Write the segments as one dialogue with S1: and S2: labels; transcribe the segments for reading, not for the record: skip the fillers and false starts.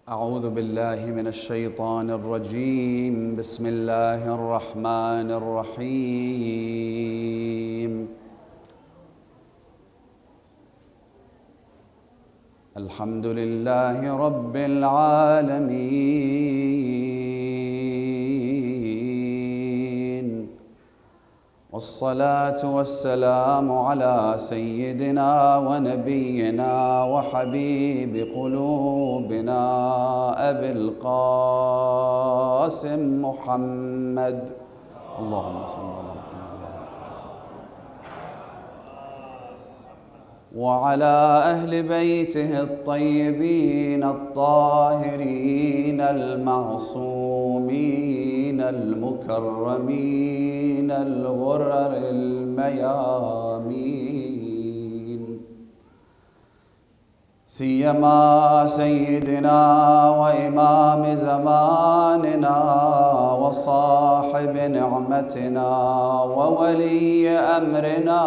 S1: أعوذ بالله من الشيطان الرجيم بسم الله الرحمن الرحيم الحمد لله رب العالمين والصلاة والسلام على سيدنا ونبينا وحبيب قلوبنا أبي القاسم محمد اللهم صل على محمد وعلى أهل بيته الطيبين الطاهرين المعصومين المكرمين الغرر الميامين سيما سيدنا وإمام زماننا وصاحب نعمتنا وولي أمرنا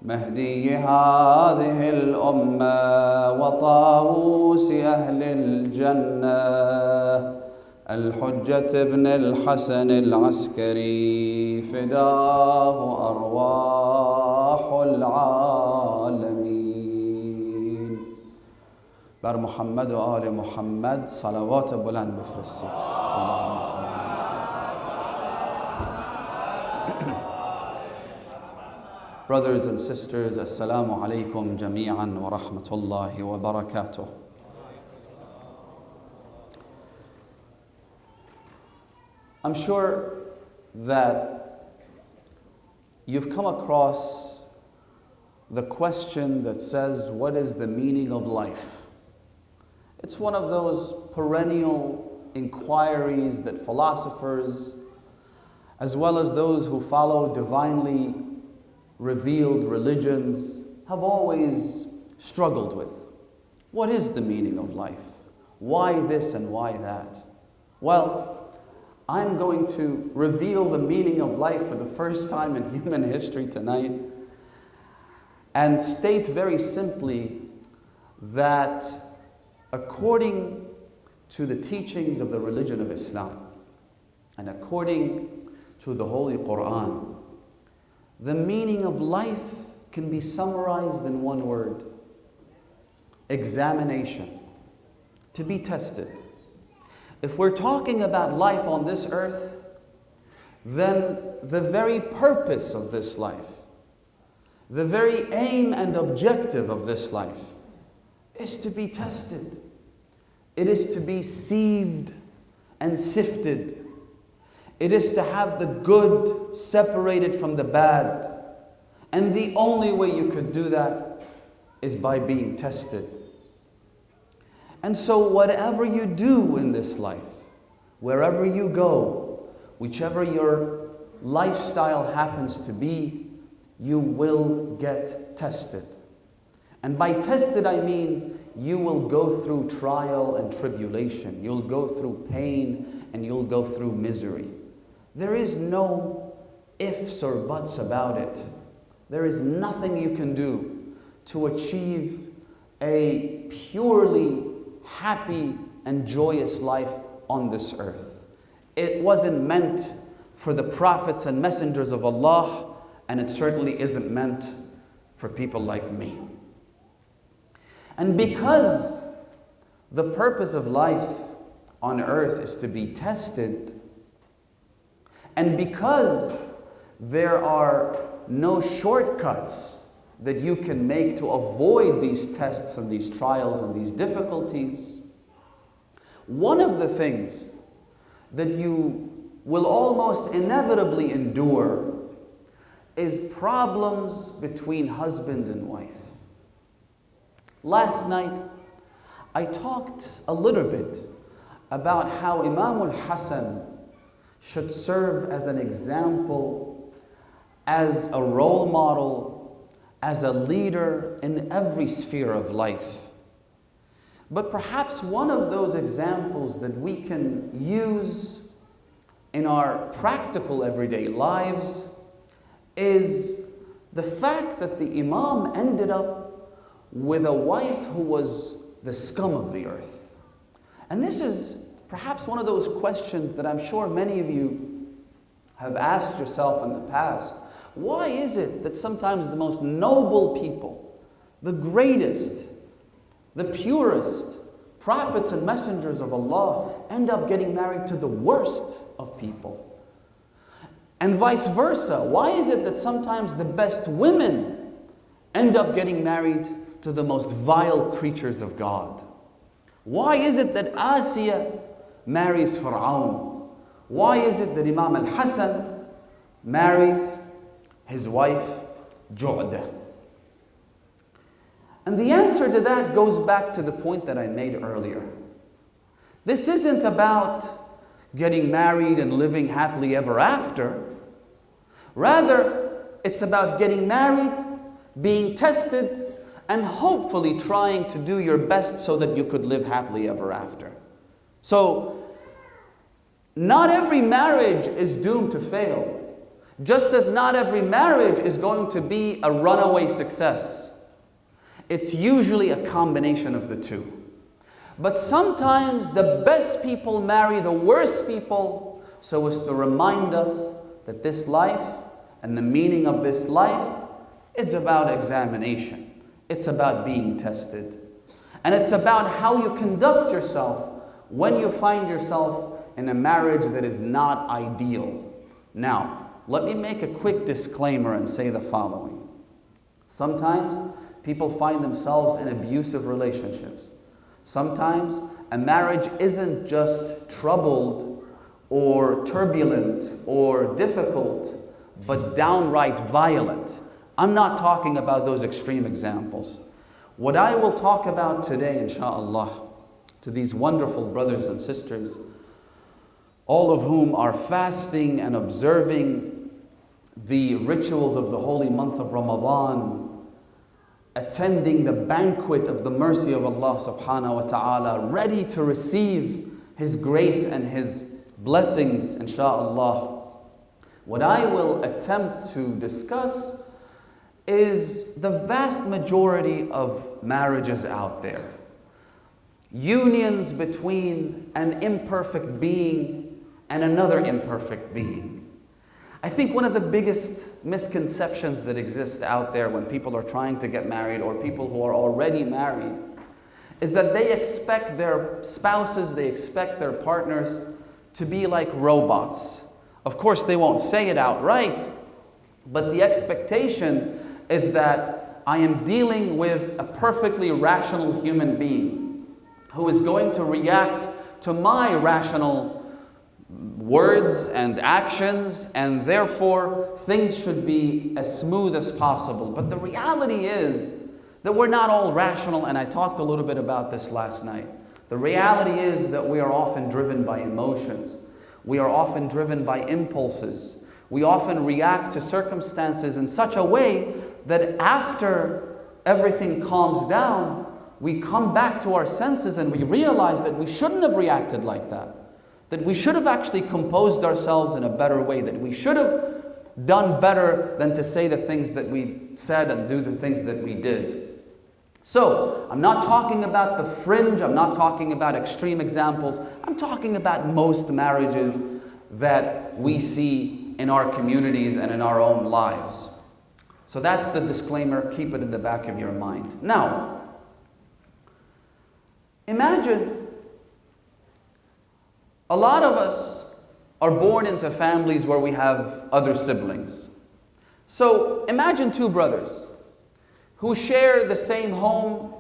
S1: مهدي هذه الأمة وطاووس أهل الجنة الحجة ابن الحسن العسكري فداه أرواح العالمين بر محمد و آل محمد صلوات بلند بفرستید اللهم صل Brothers and sisters, Assalamu alaikum jami'an wa rahmatullahi wa barakatuh. I'm sure that you've come across the question that says, what is the meaning of life? It's one of those perennial inquiries that philosophers, as well as those who follow divinely revealed religions, have always struggled with. What is the meaning of life? Why this and why that? Well, I'm going to reveal the meaning of life for the first time in human history tonight and state very simply that according to the teachings of the religion of Islam and according to the Holy Quran, the meaning of life can be summarized in one word: examination, to be tested. If we're talking about life on this earth, then the very purpose of this life, the very aim and objective of this life is to be tested. It is to be sieved and sifted. It is to have the good separated from the bad. And the only way you could do that is by being tested. And so whatever you do in this life, wherever you go, whichever your lifestyle happens to be, you will get tested. And by tested I mean you will go through trial and tribulation. You'll go through pain and you'll go through misery. There is no ifs or buts about it. There is nothing you can do to achieve a purely happy and joyous life on this earth. It wasn't meant for the prophets and messengers of Allah, and it certainly isn't meant for people like me. And because the purpose of life on earth is to be tested, and because there are no shortcuts that you can make to avoid these tests and these trials and these difficulties, one of the things that you will almost inevitably endure is problems between husband and wife. Last night, I talked a little bit about how Imam al-Hasan should serve as an example, as a role model, as a leader in every sphere of life. But perhaps one of those examples that we can use in our practical everyday lives is the fact that the Imam ended up with a wife who was the scum of the earth? And this is perhaps one of those questions that I'm sure many of you have asked yourself in the past. Why is it that sometimes the most noble people, the greatest, the purest prophets and messengers of Allah end up getting married to the worst of people? And vice versa. Why is it that sometimes the best women end up getting married to the most vile creatures of God? Why is it that Asiya marries Fir'aun? Why is it that Imam al-Hassan marries his wife Ju'dah? And the answer to that goes back to the point that I made earlier. This isn't about getting married and living happily ever after. Rather, it's about getting married, being tested, and hopefully trying to do your best so that you could live happily ever after. So, not every marriage is doomed to fail. Just as not every marriage is going to be a runaway success. It's usually a combination of the two. But sometimes the best people marry the worst people so as to remind us that this life and the meaning of this life, it's about examination. It's about being tested. And it's about how you conduct yourself when you find yourself in a marriage that is not ideal. Now, let me make a quick disclaimer and say the following. Sometimes people find themselves in abusive relationships. Sometimes a marriage isn't just troubled or turbulent or difficult, but downright violent. I'm not talking about those extreme examples. What I will talk about today, inshallah, to these wonderful brothers and sisters, all of whom are fasting and observing the rituals of the holy month of Ramadan, attending the banquet of the mercy of Allah subhanahu wa ta'ala, ready to receive His grace and His blessings, inshaAllah. What I will attempt to discuss is the vast majority of marriages out there. Unions between an imperfect being and another imperfect being. I think one of the biggest misconceptions that exist out there when people are trying to get married or people who are already married is that they expect their spouses, they expect their partners to be like robots. Of course, they won't say it outright, but the expectation is that I am dealing with a perfectly rational human being who is going to react to my rational words and actions, and therefore things should be as smooth as possible. But the reality is that we're not all rational, and I talked a little bit about this last night. The reality is that we are often driven by emotions. We are often driven by impulses. We often react to circumstances in such a way that after everything calms down, we come back to our senses and we realize that we shouldn't have reacted like that. That we should have actually composed ourselves in a better way. That we should have done better than to say the things that we said and do the things that we did. So, I'm not talking about the fringe, I'm not talking about extreme examples. I'm talking about most marriages that we see in our communities and in our own lives. So that's the disclaimer, keep it in the back of your mind. Now, imagine a lot of us are born into families where we have other siblings. So imagine two brothers who share the same home,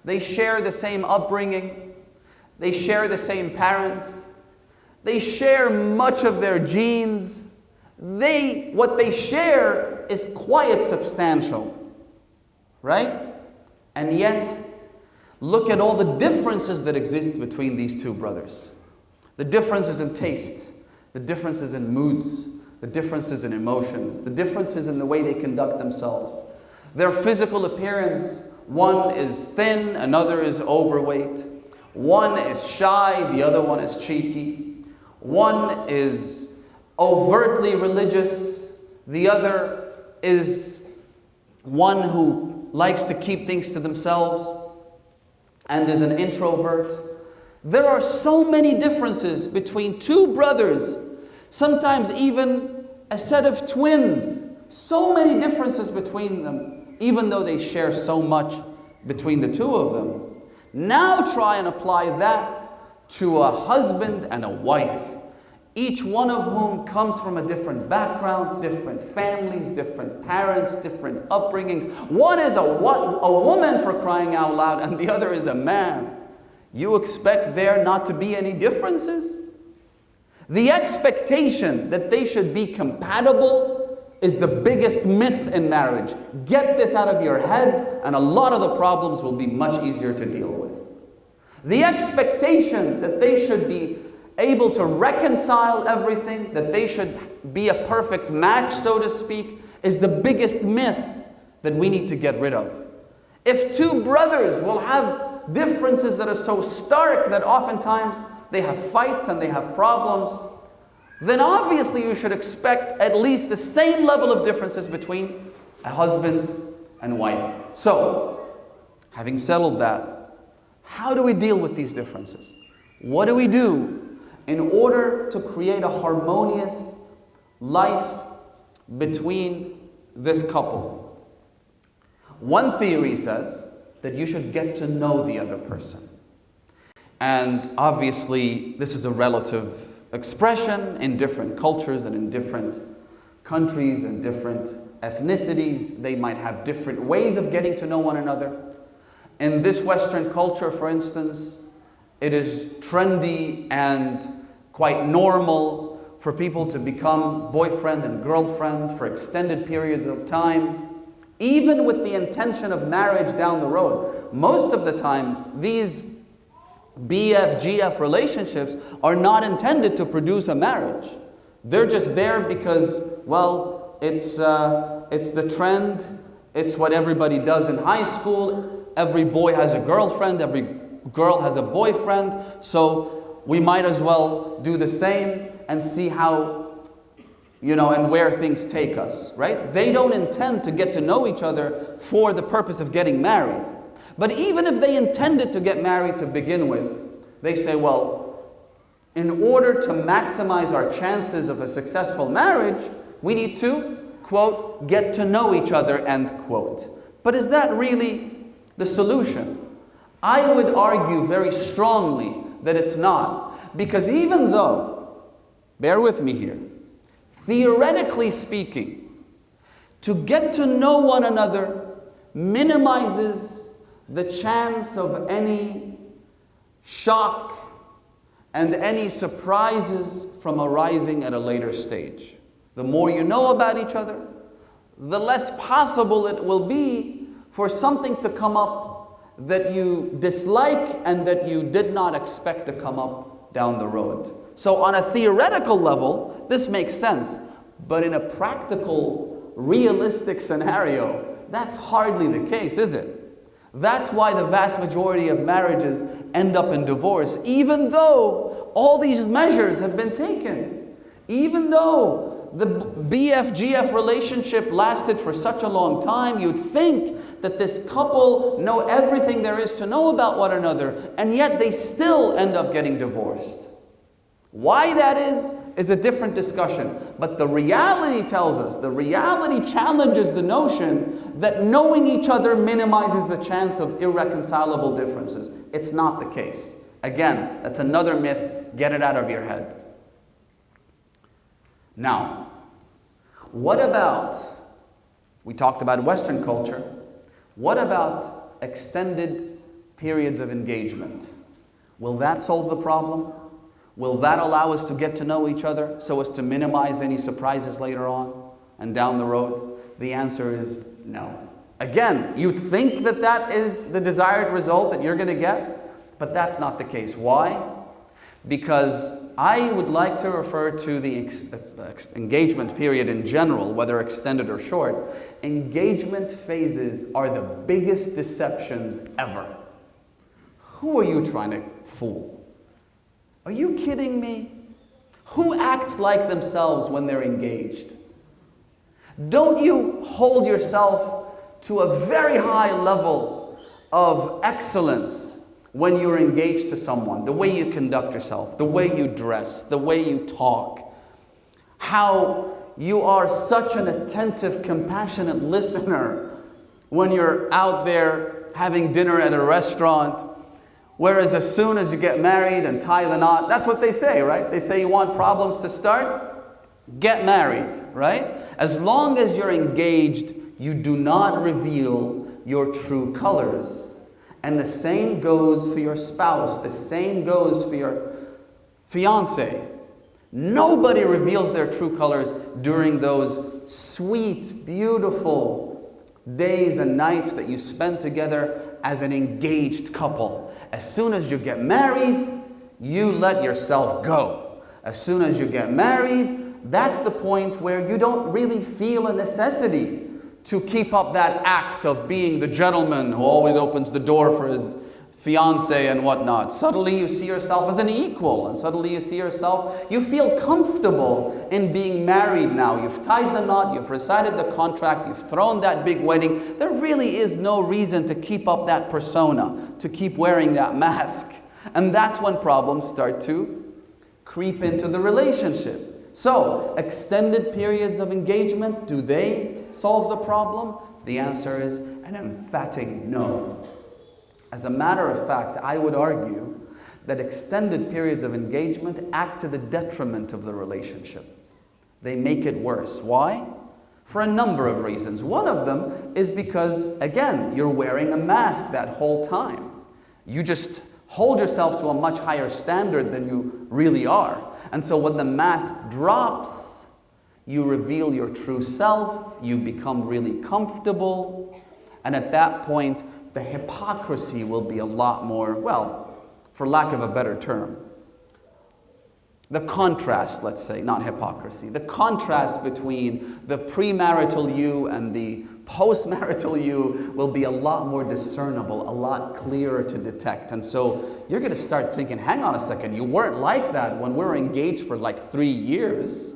S1: they share the same upbringing, they share the same parents, they share much of their genes. What they share is quite substantial, right? And yet, look at all the differences that exist between these two brothers. The differences in taste, the differences in moods, the differences in emotions, the differences in the way they conduct themselves. Their physical appearance, one is thin, another is overweight. One is shy, the other one is cheeky. One is overtly religious, the other is one who likes to keep things to themselves. and is an introvert. There are so many differences between two brothers, sometimes even a set of twins. So many differences between them, even though they share so much between the two of them. Now try and apply that to a husband and a wife, each one of whom comes from a different background, different families, different parents, different upbringings. One is a woman, for crying out loud, and the other is a man. You expect there not to be any differences? The expectation that they should be compatible is the biggest myth in marriage. Get this out of your head, and a lot of the problems will be much easier to deal with. The expectation that they should be able to reconcile everything, that they should be a perfect match, so to speak, is the biggest myth that we need to get rid of. If two brothers will have differences that are so stark that oftentimes they have fights and they have problems, then obviously you should expect at least the same level of differences between a husband and wife. So, having settled that, how do we deal with these differences? What do we do in order to create a harmonious life between this couple? One theory says that you should get to know the other person. And obviously, this is a relative expression in different cultures and in different countries and different ethnicities. They might have different ways of getting to know one another. In this Western culture, for instance, it is trendy and quite normal for people to become boyfriend and girlfriend for extended periods of time, even with the intention of marriage down the road. Most of the time, these BF-GF relationships are not intended to produce a marriage. They're just there because, well, it's the trend, it's what everybody does in high school. Every boy has a girlfriend, every girl has a boyfriend, so we might as well do the same and see how, and where things take us, right? They don't intend to get to know each other for the purpose of getting married. But even if they intended to get married to begin with, they say, well, in order to maximize our chances of a successful marriage, we need to, quote, get to know each other, end quote. But is that really the solution? I would argue very strongly that it's not. Because even though, bear with me here, theoretically speaking, to get to know one another minimizes the chance of any shock and any surprises from arising at a later stage. The more you know about each other, the less possible it will be for something to come up that you dislike and that you did not expect to come up down the road. So on a theoretical level, this makes sense. But in a practical, realistic scenario, that's hardly the case, is it? That's why the vast majority of marriages end up in divorce, even though all these measures have been taken. Even though the BF-GF relationship lasted for such a long time, you'd think that this couple know everything there is to know about one another, and yet they still end up getting divorced. Why that is a different discussion. But the reality tells us, the reality challenges the notion that knowing each other minimizes the chance of irreconcilable differences. It's not the case. Again, that's another myth. Get it out of your head. Now, what about, we talked about Western culture, what about extended periods of engagement? Will that solve the problem? Will that allow us to get to know each other so as to minimize any surprises later on and down the road? The answer is no. Again, you'd think that that is the desired result that you're going to get, but that's not the case. Why? Because I would like to refer to the engagement period in general, whether extended or short. Engagement phases are the biggest deceptions ever. Who are you trying to fool? Are you kidding me? Who acts like themselves when they're engaged? Don't you hold yourself to a very high level of excellence when you're engaged to someone, the way you conduct yourself, the way you dress, the way you talk, how you are such an attentive, compassionate listener when you're out there having dinner at a restaurant. Whereas as soon as you get married and tie the knot, that's what they say, right? They say you want problems to start? Get married, right? As long as you're engaged, you do not reveal your true colors. And the same goes for your spouse. The same goes for your fiance. Nobody reveals their true colors during those sweet, beautiful days and nights that you spend together as an engaged couple. As soon as you get married, you let yourself go. As soon as you get married, that's the point where you don't really feel a necessity to keep up that act of being the gentleman who always opens the door for his fiance and whatnot. Suddenly you see yourself as an equal, and suddenly you see yourself, you feel comfortable in being married now. You've tied the knot, you've recited the contract, you've thrown that big wedding. There really is no reason to keep up that persona, to keep wearing that mask. And that's when problems start to creep into the relationship. So, extended periods of engagement, do they solve the problem? The answer is an emphatic no. As a matter of fact, I would argue that extended periods of engagement act to the detriment of the relationship. They make it worse. Why? For a number of reasons. One of them is because, again, you're wearing a mask that whole time. You just hold yourself to a much higher standard than you really are. And so when the mask drops, you reveal your true self, you become really comfortable, and at that point, the hypocrisy will be a lot more, well, for lack of a better term, the contrast, let's say, not hypocrisy, the contrast between the premarital you and the postmarital you will be a lot more discernible, a lot clearer to detect. And so you're going to start thinking, hang on a second, you weren't like that when we were engaged for like 3 years.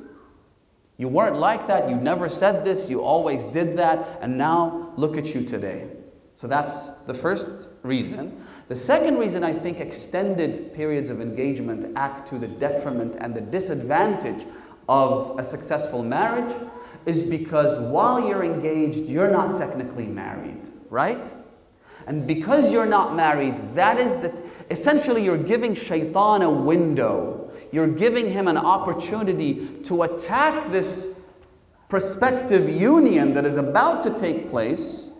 S1: You weren't like that, you never said this, you always did that, and now look at you today. So that's the first reason. The second reason I think extended periods of engagement act to the detriment and the disadvantage of a successful marriage is because while you're engaged, you're not technically married, right? And because you're not married, that is that essentially you're giving shaitan a window. You're giving him an opportunity to attack this prospective union that is about to take place,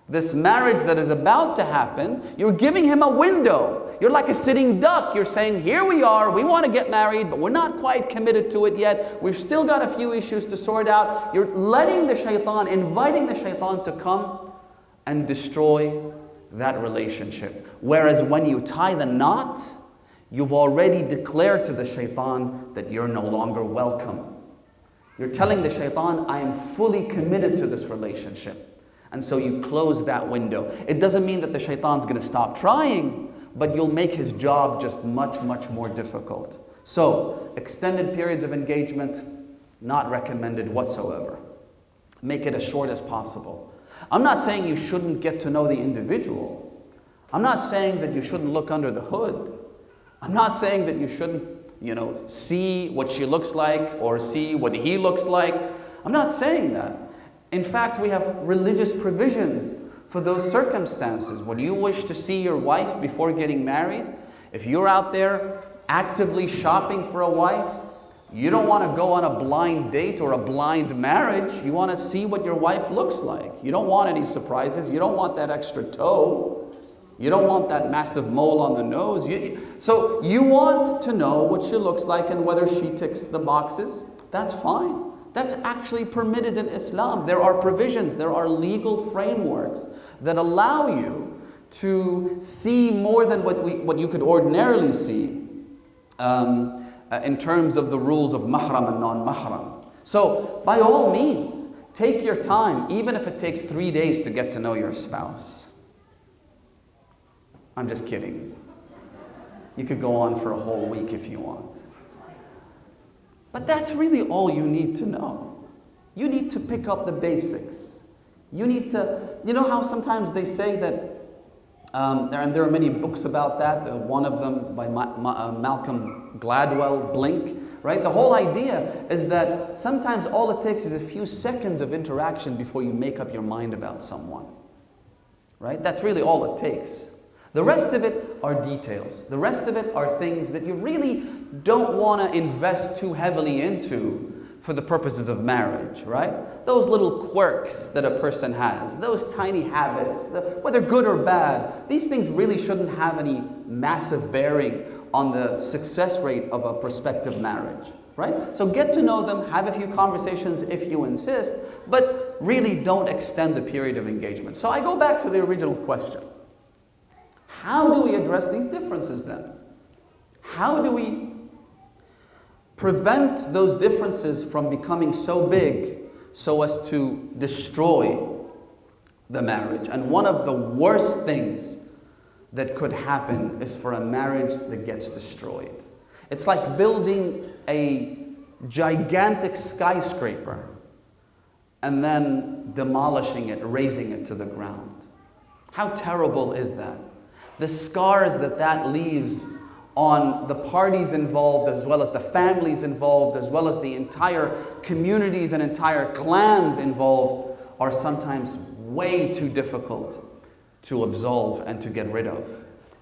S1: this marriage that is about to happen. You're giving him a window. You're like a sitting duck. You're saying, here we are, we want to get married, but we're not quite committed to it yet. We've still got a few issues to sort out. You're letting the shaitan, inviting the shaitan to come and destroy that relationship. Whereas when you tie the knot, you've already declared to the shaitan that you're no longer welcome. You're telling the shaitan, I am fully committed to this relationship. And so you close that window. It doesn't mean that the shaitan's going to stop trying, but you'll make his job just much, much more difficult. So, extended periods of engagement, not recommended whatsoever. Make it as short as possible. I'm not saying you shouldn't get to know the individual. I'm not saying that you shouldn't look under the hood. I'm not saying that you shouldn't, see what she looks like or see what he looks like. I'm not saying that. In fact, we have religious provisions for those circumstances. When you wish to see your wife before getting married, if you're out there actively shopping for a wife, you don't want to go on a blind date or a blind marriage. You want to see what your wife looks like. You don't want any surprises. You don't want that extra toe. You don't want that massive mole on the nose. So you want to know what she looks like and whether she ticks the boxes. That's fine. That's actually permitted in Islam. There are provisions, there are legal frameworks that allow you to see more than what you could ordinarily see in terms of the rules of mahram and non-mahram. So, by all means, take your time, even if it takes 3 days to get to know your spouse. I'm just kidding. You could go on for a whole week if you want. But that's really all you need to know. You need to pick up the basics. You need to, you know how sometimes they say that There are many books about that. One of them by Malcolm Gladwell, Blink. Right? The whole idea is that sometimes all it takes is a few seconds of interaction before you make up your mind about someone. Right? That's really all it takes. The rest of it are details. The rest of it are things that you really don't want to invest too heavily into for the purposes of marriage, right? Those little quirks that a person has, those tiny habits, whether good or bad, these things really shouldn't have any massive bearing on the success rate of a prospective marriage, right? So get to know them, have a few conversations if you insist, but really don't extend the period of engagement. So I go back to the original question. How do we address these differences then? How do we prevent those differences from becoming so big so as to destroy the marriage? And one of the worst things that could happen is for a marriage that gets destroyed. It's like building a gigantic skyscraper and then demolishing it, razing it to the ground. How terrible is that? The scars that leaves on the parties involved, as well as the families involved, as well as the entire communities and entire clans involved, are sometimes way too difficult to absolve and to get rid of.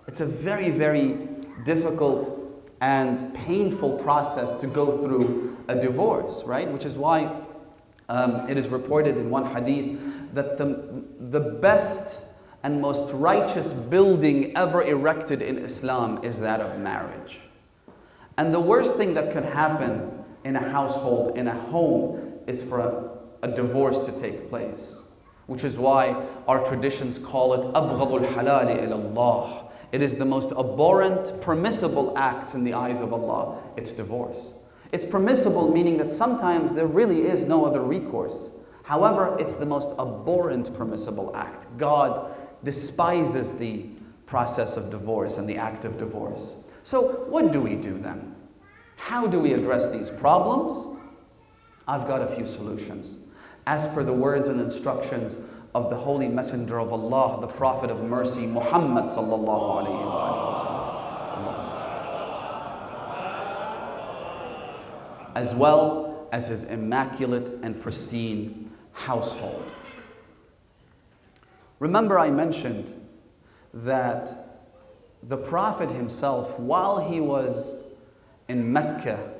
S1: It's a very, very difficult and painful process to go through a divorce, right? Which is why it is reported in one hadith that the best and most righteous building ever erected in Islam is that of marriage. And the worst thing that could happen in a household, in a home, is for a divorce to take place. Which is why our traditions call it أبغض الحلال إلى الله. It is the most abhorrent, permissible act in the eyes of Allah. It's divorce. It's permissible, meaning that sometimes there really is no other recourse. However, it's the most abhorrent permissible act. God despises the process of divorce and the act of divorce. So what do we do then? How do we address these problems? I've got a few solutions. As per the words and instructions of the Holy Messenger of Allah, the Prophet of Mercy, Muhammad sallallahu alayhi wa sallam, as well as his immaculate and pristine household. Remember, I mentioned that the Prophet himself, while he was in Mecca,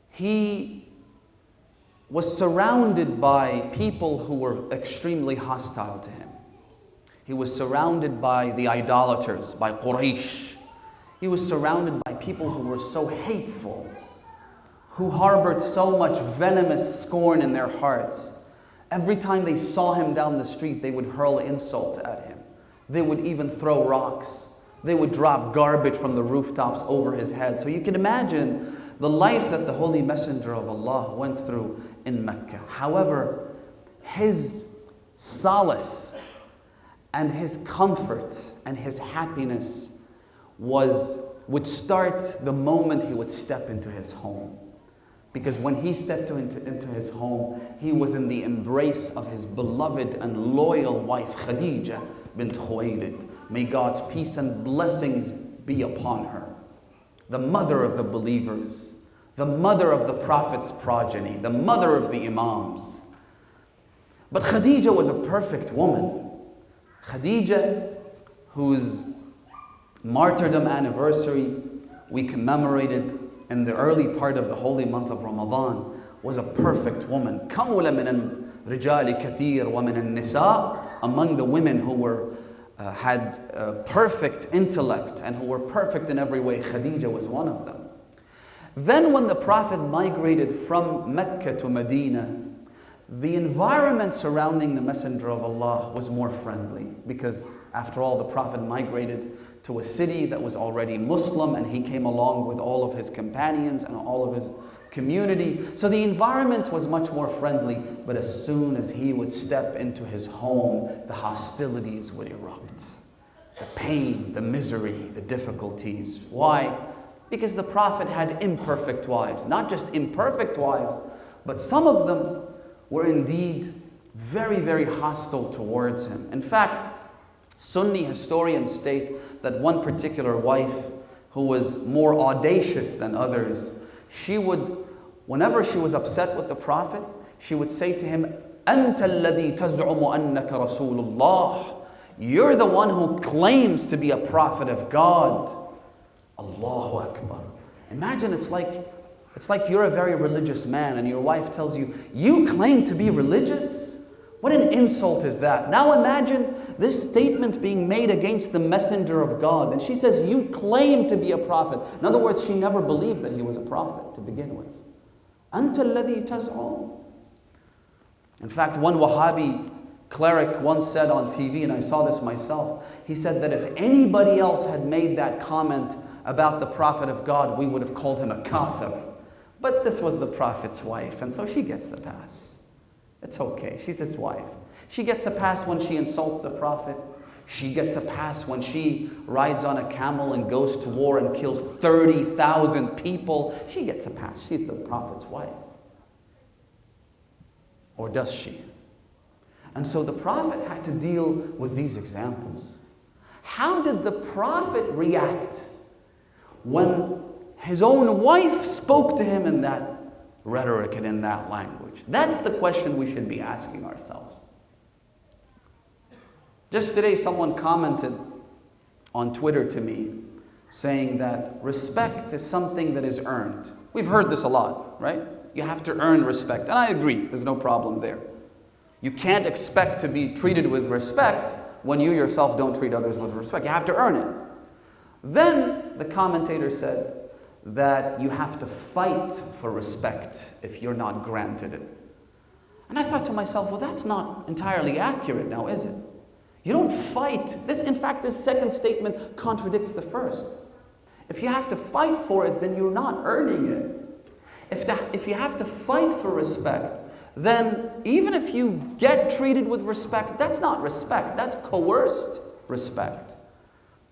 S1: he was surrounded by people who were extremely hostile to him. He was surrounded by the idolaters, by Quraysh. He was surrounded by people who were so hateful, who harbored so much venomous scorn in their hearts. Every time they saw him down the street, they would hurl insults at him. They would even throw rocks. They would drop garbage from the rooftops over his head. So you can imagine the life that the Holy Messenger of Allah went through in Mecca. However, his solace and his comfort and his happiness would start the moment he would step into his home. Because when he stepped into his home, he was in the embrace of his beloved and loyal wife, Khadija bint Khuwaylid. May God's peace and blessings be upon her. The mother of the believers, the mother of the Prophet's progeny, the mother of the Imams. But Khadija was a perfect woman. Khadija, whose martyrdom anniversary we commemorated in the early part of the holy month of Ramadan, was a perfect woman. كَمُلَ مِنَ الرِّجَالِ كَثِيرٌ وَمِنَ النِّسَاءِ. Among the women who had perfect intellect and who were perfect in every way, Khadija was one of them. Then when the Prophet migrated from Mecca to Medina, the environment surrounding the Messenger of Allah was more friendly, because after all, the Prophet migrated to a city that was already Muslim, and he came along with all of his companions and all of his community. So the environment was much more friendly, but as soon as he would step into his home, the hostilities would erupt. The pain, the misery, the difficulties. Why? Because the Prophet had imperfect wives. Not just imperfect wives, but some of them were indeed very, very hostile towards him. In fact, Sunni historians state that one particular wife who was more audacious than others, she would, whenever she was upset with the Prophet, she would say to him, أَنْتَ الَّذِي تَزْعُمُ أَنَّكَ رَسُولُ اللَّهِ. You're the one who claims to be a prophet of God. Allahu Akbar. Imagine it's like you're a very religious man and your wife tells you, you claim to be religious? What an insult is that? Now imagine this statement being made against the messenger of God. And she says, you claim to be a prophet. In other words, she never believed that he was a prophet to begin with. أَنْتَ الَّذِي تَزْعُمُ. In fact, one Wahhabi cleric once said on TV, and I saw this myself, he said that if anybody else had made that comment about the Prophet of God, we would have called him a kafir. But this was the Prophet's wife, and so she gets the pass. It's okay, she's his wife. She gets a pass when she insults the Prophet. She gets a pass when she rides on a camel and goes to war and kills 30,000 people. She gets a pass, she's the Prophet's wife. Or does she? And so the Prophet had to deal with these examples. How did the Prophet react when his own wife spoke to him in that rhetoric and in that language? That's the question we should be asking ourselves. Just today someone commented on Twitter to me saying that respect is something that is earned. We've heard this a lot, right? You have to earn respect. And I agree, there's no problem there. You can't expect to be treated with respect when you yourself don't treat others with respect. You have to earn it. Then the commentator said that you have to fight for respect if you're not granted it. And I thought to myself, well, that's not entirely accurate now, is it? You don't fight. In fact, this second statement contradicts the first. If you have to fight for it, then you're not earning it. If you have to fight for respect, then even if you get treated with respect, that's not respect, that's coerced respect.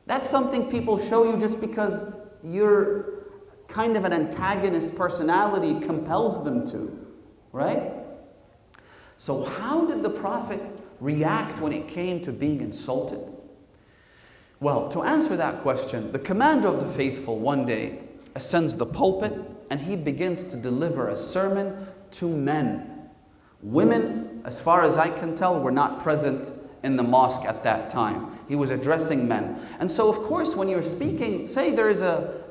S1: That's something people show you just because you're kind of an antagonist personality compels them to, right? So how did the Prophet react when it came to being insulted? Well, to answer that question, the commander of the faithful one day ascends the pulpit and he begins to deliver a sermon to men. Women, as far as I can tell, were not present in the mosque at that time. He was addressing men. And so, of course, when you're speaking, say there is a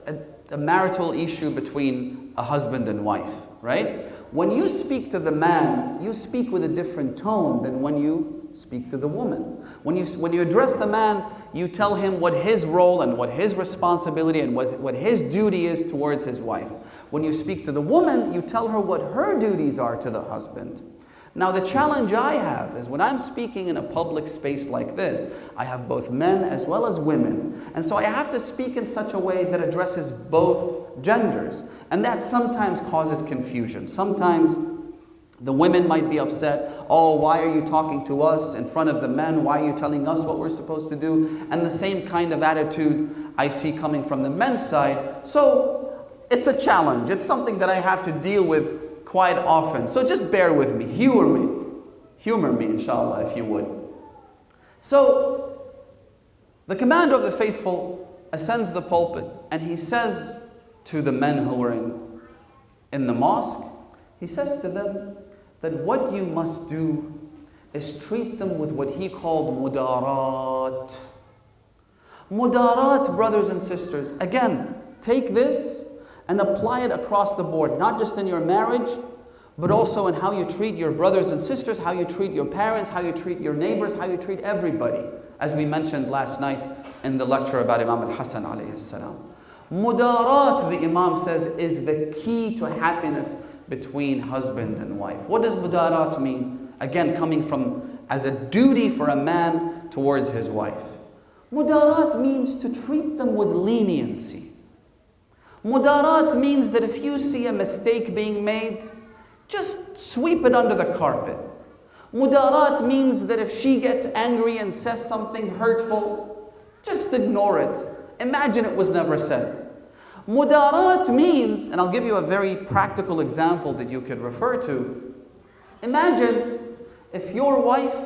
S1: marital issue between a husband and wife, right? When you speak to the man, you speak with a different tone than when you speak to the woman. When you address the man, you tell him what his role and what his responsibility and what his duty is towards his wife. When you speak to the woman, you tell her what her duties are to the husband. Now the challenge I have is when I'm speaking in a public space like this, I have both men as well as women. And so I have to speak in such a way that addresses both genders. And that sometimes causes confusion. Sometimes the women might be upset. Oh, why are you talking to us in front of the men? Why are you telling us what we're supposed to do? And the same kind of attitude I see coming from the men's side. So it's a challenge. It's something that I have to deal with quite often. So just bear with me, humor me, inshallah, if you would. So the commander of the faithful ascends the pulpit and he says to the men who are in the mosque, he says to them that what you must do is treat them with what he called mudarat. Mudarat, brothers and sisters, again, take this and apply it across the board, not just in your marriage, but also in how you treat your brothers and sisters, how you treat your parents, how you treat your neighbors, how you treat everybody, as we mentioned last night in the lecture about Imam al-Hasan alayhi salam. Mudarat, the Imam says, is the key to happiness between husband and wife. What does mudarat mean? Again, coming from as a duty for a man towards his wife. Mudarat means to treat them with leniency. Mudarat means that if you see a mistake being made, just sweep it under the carpet. Mudarat means that if she gets angry and says something hurtful, just ignore it. Imagine it was never said. Mudarat means, and I'll give you a very practical example that you could refer to. Imagine if your wife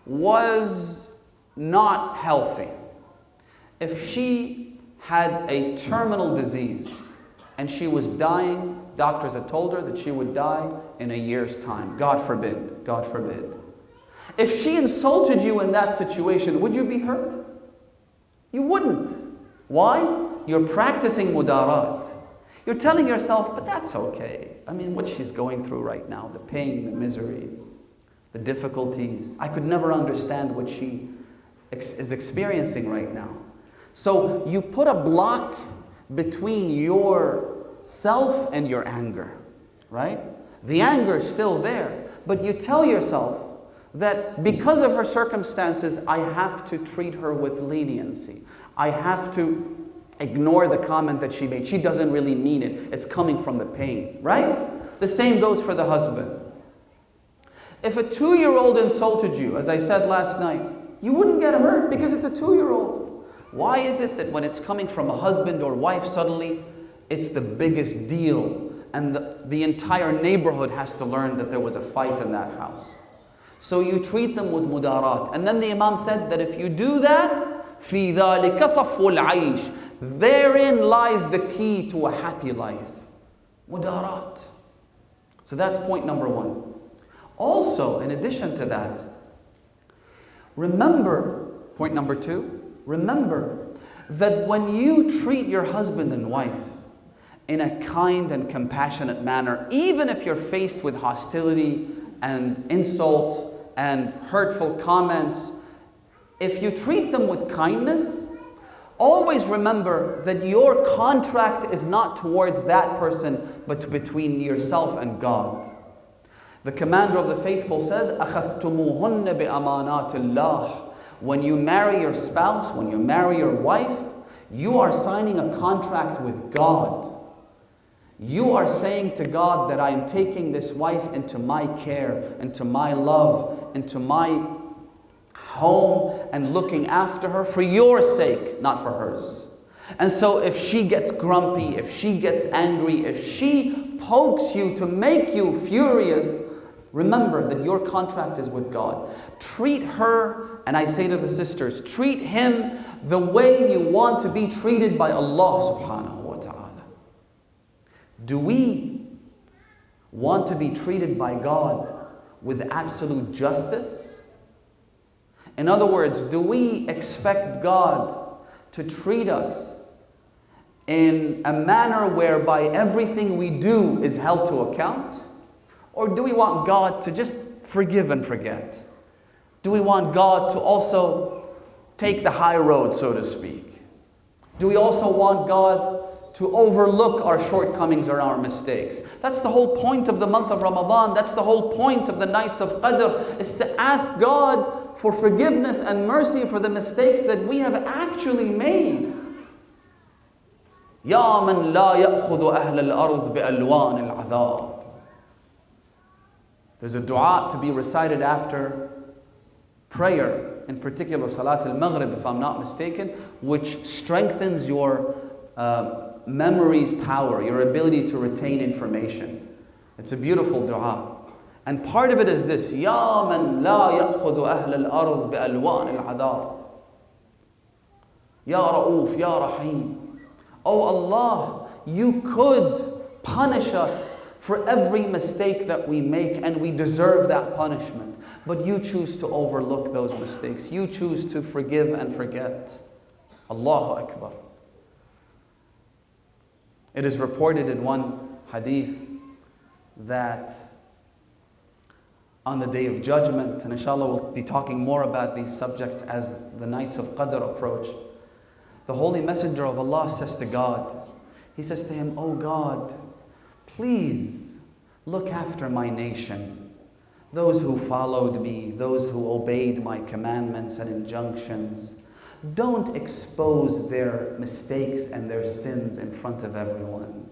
S1: was not healthy, if she had a terminal disease and she was dying, doctors had told her that she would die in a year's time. God forbid, God forbid. If she insulted you in that situation, would you be hurt? You wouldn't. Why? You're practicing mudarat. You're telling yourself, but that's okay. I mean, what she's going through right now, the pain, the misery, the difficulties. I could never understand what she is experiencing right now. So you put a block between yourself and your anger, right? The anger is still there, but you tell yourself that because of her circumstances, I have to treat her with leniency. I have to ignore the comment that she made. She doesn't really mean it. It's coming from the pain, right? The same goes for the husband. If a 2-year-old insulted you, as I said last night, you wouldn't get hurt because it's a 2-year-old. Why is it that when it's coming from a husband or wife, suddenly it's the biggest deal and the entire neighborhood has to learn that there was a fight in that house? So you treat them with mudarat. And then the Imam said that if you do that, فِي ذَلِكَ صَفْوُ الْعَيْشِ, therein lies the key to a happy life. Mudarat. So that's point number 1. Also, in addition to that, remember, point number 2, remember that when you treat your husband and wife in a kind and compassionate manner, even if you're faced with hostility and insults and hurtful comments, if you treat them with kindness, always remember that your contract is not towards that person, but between yourself and God. The commander of the faithful says, أَخَذْتُمُوهُنَّ بِأَمَانَاتِ اللَّهِ. When you marry your spouse, when you marry your wife, you are signing a contract with God. You are saying to God that I am taking this wife into my care, into my love, into my home, and looking after her for your sake, not for hers. And so if she gets grumpy, if she gets angry, if she pokes you to make you furious, remember that your contract is with God. Treat her, and I say to the sisters, treat him the way you want to be treated by Allah subhanahu wa ta'ala. Do we want to be treated by God with absolute justice? In other words, do we expect God to treat us in a manner whereby everything we do is held to account? Or do we want God to just forgive and forget? Do we want God to also take the high road, so to speak? Do we also want God to overlook our shortcomings or our mistakes? That's the whole point of the month of Ramadan. That's the whole point of the nights of Qadr, is to ask God for forgiveness and mercy for the mistakes that we have actually made. يَا مَنْ لَا يَأْخُذُ أَهْلَ الْأَرْضِ بِأَلْوَانِ الْعَذَابِ. There's a dua to be recited after prayer, in particular Salat al-Maghrib, if I'm not mistaken, which strengthens your memory's power, your ability to retain information. It's a beautiful dua. And part of it is this, يَا مَنْ لَا يَأْخُذُ أَهْلَ الْأَرْضِ بِأَلْوَانِ الْعَذَابِ يَا رَؤُوفْ يَا رَحِيمْ. Oh Allah, you could punish us for every mistake that we make, and we deserve that punishment. But you choose to overlook those mistakes. You choose to forgive and forget. Allahu Akbar. It is reported in one hadith that on the Day of Judgment, and inshallah we'll be talking more about these subjects as the nights of Qadr approach, the Holy Messenger of Allah says to God, he says to him, "Oh God, please look after my nation, those who followed me, those who obeyed my commandments and injunctions. Don't expose their mistakes and their sins in front of everyone.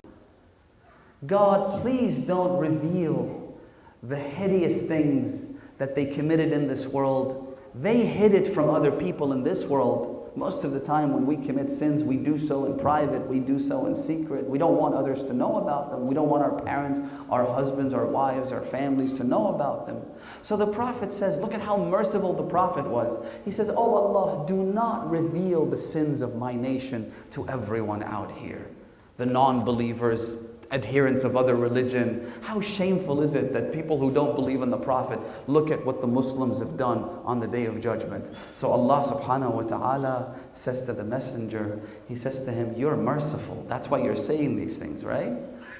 S1: God, please don't reveal the hideous things that they committed in this world They hid it from other people in this world. Most of the time when we commit sins, we do so in private, we do so in secret. We don't want others to know about them. We don't want our parents, our husbands, our wives, our families to know about them. So the Prophet says, look at how merciful the Prophet was. He says, oh Allah, do not reveal the sins of my nation to everyone out here. The non-believers, adherents of other religion. How shameful is it that people who don't believe in the Prophet look at what the Muslims have done on the Day of Judgment. So Allah subhanahu wa ta'ala says to the messenger, He says to him, you're merciful. That's why you're saying these things, right?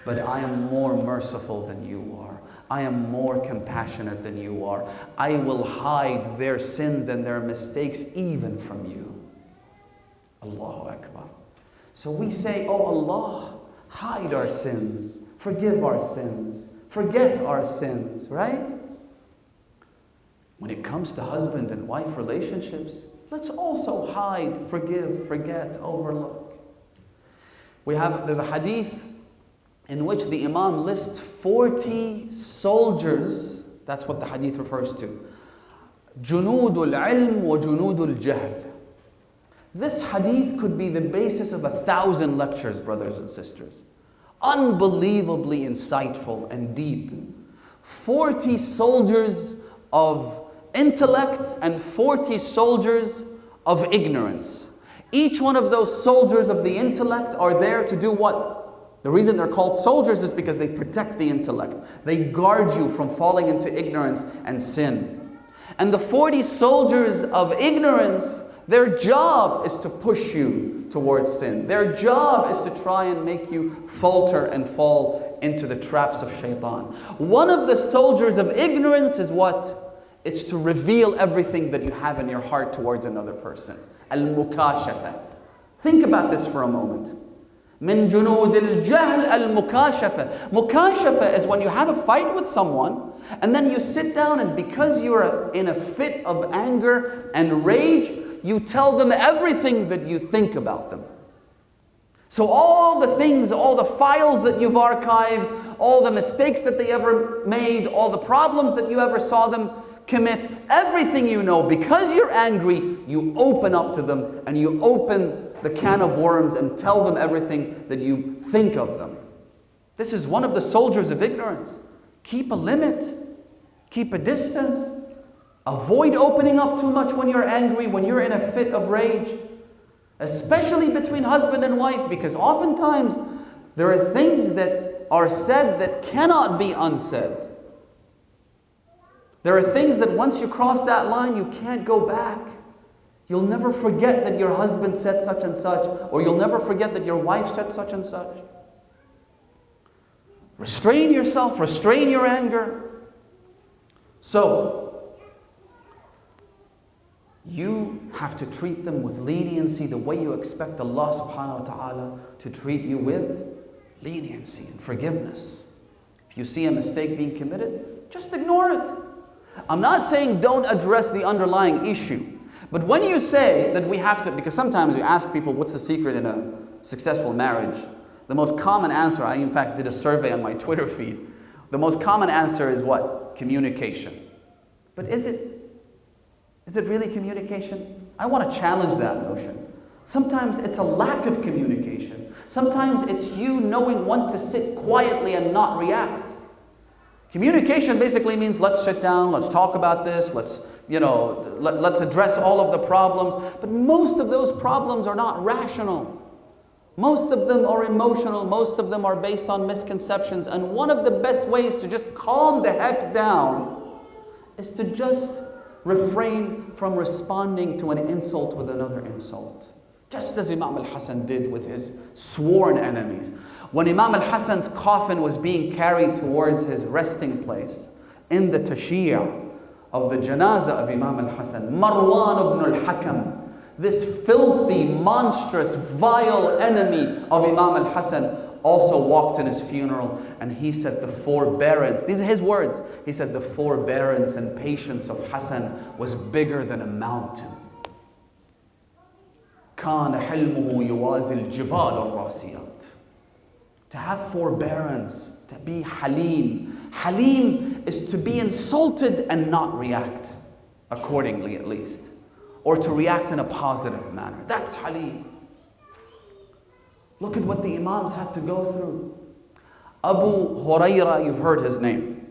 S1: But I am more merciful than you are. I am more compassionate than you are. I will hide their sins and their mistakes even from you. Allahu Akbar. So we say, oh Allah, hide our sins, forgive our sins, forget our sins, right? When it comes to husband and wife relationships, let's also hide, forgive, forget, overlook. There's a hadith in which the Imam lists 40 soldiers, that's what the hadith refers to. Junudul ilm wa junudul jahl. This hadith could be the basis of 1,000 lectures, brothers and sisters. Unbelievably insightful and deep. 40 soldiers of intellect and 40 soldiers of ignorance. Each one of those soldiers of the intellect are there to do what? The reason they're called soldiers is because they protect the intellect. They guard you from falling into ignorance and sin. And the 40 soldiers of ignorance, their job is to push you towards sin. Their job is to try and make you falter and fall into the traps of shaitan. One of the soldiers of ignorance is what? It's to reveal everything that you have in your heart towards another person. Al-mukashafa. Think about this for a moment. Min junud al-jahl al-mukashafa. Mukashafa is when you have a fight with someone and then you sit down and because you're in a fit of anger and rage, you tell them everything that you think about them. So all the things, all the files that you've archived, all the mistakes that they ever made, all the problems that you ever saw them commit, everything you know, because you're angry, you open up to them and you open the can of worms and tell them everything that you think of them. This is one of the soldiers of ignorance. Keep a limit. Keep a distance. Avoid opening up too much when you're angry, when you're in a fit of rage. Especially between husband and wife, because oftentimes there are things that are said that cannot be unsaid. There are things that once you cross that line, you can't go back. You'll never forget that your husband said such and such, or you'll never forget that your wife said such and such. Restrain yourself, restrain your anger. So, you have to treat them with leniency the way you expect Allah subhanahu wa ta'ala to treat you with leniency and forgiveness. If you see a mistake being committed, just ignore it. I'm not saying don't address the underlying issue. But when you say that we have to, because sometimes you ask people, what's the secret in a successful marriage? The most common answer, I in fact did a survey on my Twitter feed. The most common answer is what? Communication. But is it really communication? I want to challenge that notion. Sometimes it's a lack of communication. Sometimes it's you knowing when to sit quietly and not react. Communication basically means let's sit down, let's talk about this, let's address all of the problems. But most of those problems are not rational. Most of them are emotional. Most of them are based on misconceptions. And one of the best ways to just calm the heck down is to just refrain from responding to an insult with another insult. Just as Imam al-Hasan did with his sworn enemies. When Imam al-Hasan's coffin was being carried towards his resting place, in the tashiyah of the janazah of Imam al-Hasan, Marwan ibn al-Hakam, this filthy, monstrous, vile enemy of Imam al-Hasan, also walked in his funeral, and he said the forbearance, these are his words, he said the forbearance and patience of Hasan was bigger than a mountain. كان حلمه يوازي الجبال الراسيات. To have forbearance, to be halim. Halim is to be insulted and not react accordingly at least, or to react in a positive manner. That's Halim. Look at what the Imams had to go through. Abu Huraira, you've heard his name.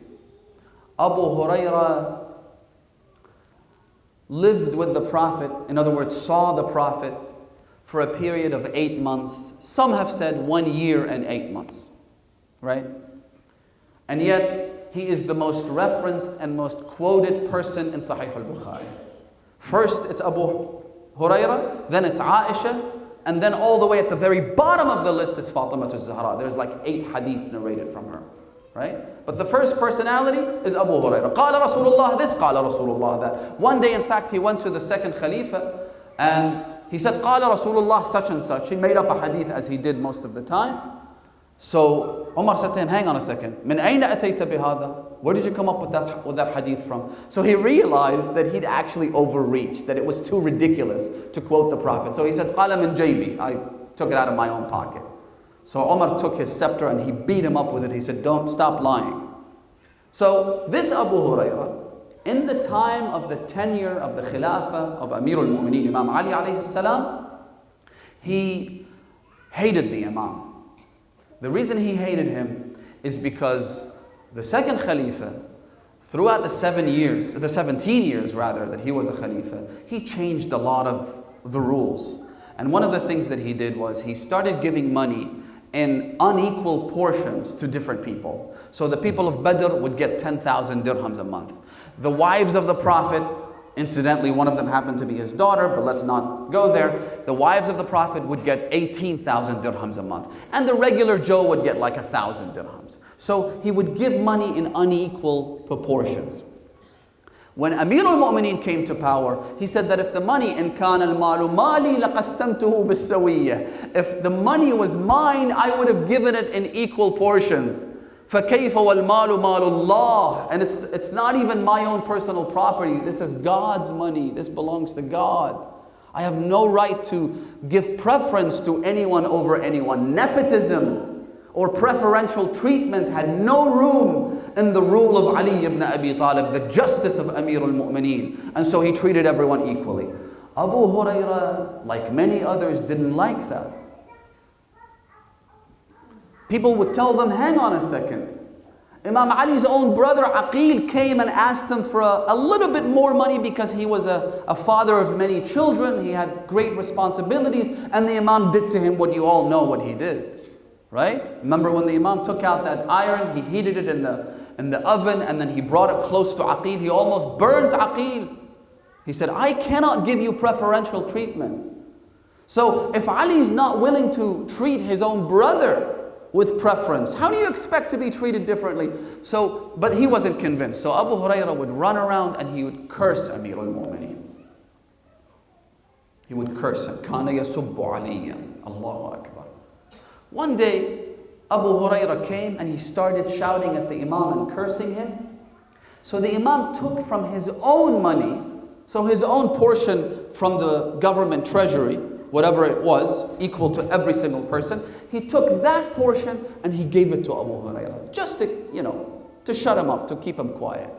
S1: Abu Huraira lived with the Prophet, in other words, saw the Prophet for a period of 8 months. Some have said 1 year and 8 months, right? And yet, he is the most referenced and most quoted person in Sahih al-Bukhari. First, it's Abu Huraira, then it's Aisha, and then all the way at the very bottom of the list is Fatima al-Zahra. There's like 8 hadiths narrated from her, right? But the first personality is Abu Huraira. قال Rasulullah this, قال Rasulullah that. One day, in fact, he went to the second Khalifa and he said, قال Rasulullah such and such. He made up a hadith as he did most of the time. So Umar said to him, hang on a second. من أين أتيت بهذا? Where did you come up with that hadith from? So he realized that he'd actually overreached, that it was too ridiculous to quote the Prophet. So he said, قال من جيبي. I took it out of my own pocket. So Umar took his scepter and he beat him up with it. He said, don't stop lying. So this Abu Huraira, in the time of the tenure of the Khilafah of Amir al-Mu'mineen, Imam Ali alayhi salam, he hated the Imam. The reason he hated him is because the second Khalifa, throughout the 17 years rather, that he was a Khalifa, he changed a lot of the rules. And one of the things that he did was he started giving money in unequal portions to different people. So the people of Badr would get 10,000 dirhams a month. The wives of the Prophet, incidentally, one of them happened to be his daughter, but let's not go there. The wives of the Prophet would get 18,000 dirhams a month. And the regular Joe would get like 1,000 dirhams. So he would give money in unequal proportions. When Amir al-Mu'mineen came to power, he said that if the money, إِن كَانَ الْمَالُ مَالِي لَقَسَّمْتُهُ بِالسَّوِيَّةِ, if the money was mine, I would have given it in equal portions. فَكَيْفَ وَالْمَالُ مَالُ اللَّهِ. And it's not even my own personal property. This is God's money. This belongs to God. I have no right to give preference to anyone over anyone. Nepotism or preferential treatment had no room in the rule of Ali ibn Abi Talib, the justice of Amir al-Mu'mineen. And so he treated everyone equally. Abu Huraira, like many others, didn't like that. People would tell them, hang on a second. Imam Ali's own brother Aqil came and asked him for a little bit more money because he was a father of many children. He had great responsibilities, and the Imam did to him what you all know what he did. Right? Remember when the Imam took out that iron, he heated it in the oven, and then he brought it close to Aqil. He almost burnt Aqil. He said, I cannot give you preferential treatment. So if Ali is not willing to treat his own brother with preference, how do you expect to be treated differently? But he wasn't convinced. So Abu Huraira would run around and he would curse Amir al-Mu'mineen. He would curse him. كَانَ يَسُبُّ عَلِيًّا. Allahu Akbar. One day, Abu Huraira came and he started shouting at the Imam and cursing him. So the Imam took from his own money, so his own portion from the government treasury, whatever it was, equal to every single person, he took that portion and he gave it to Abu Huraira, just to shut him up, to keep him quiet.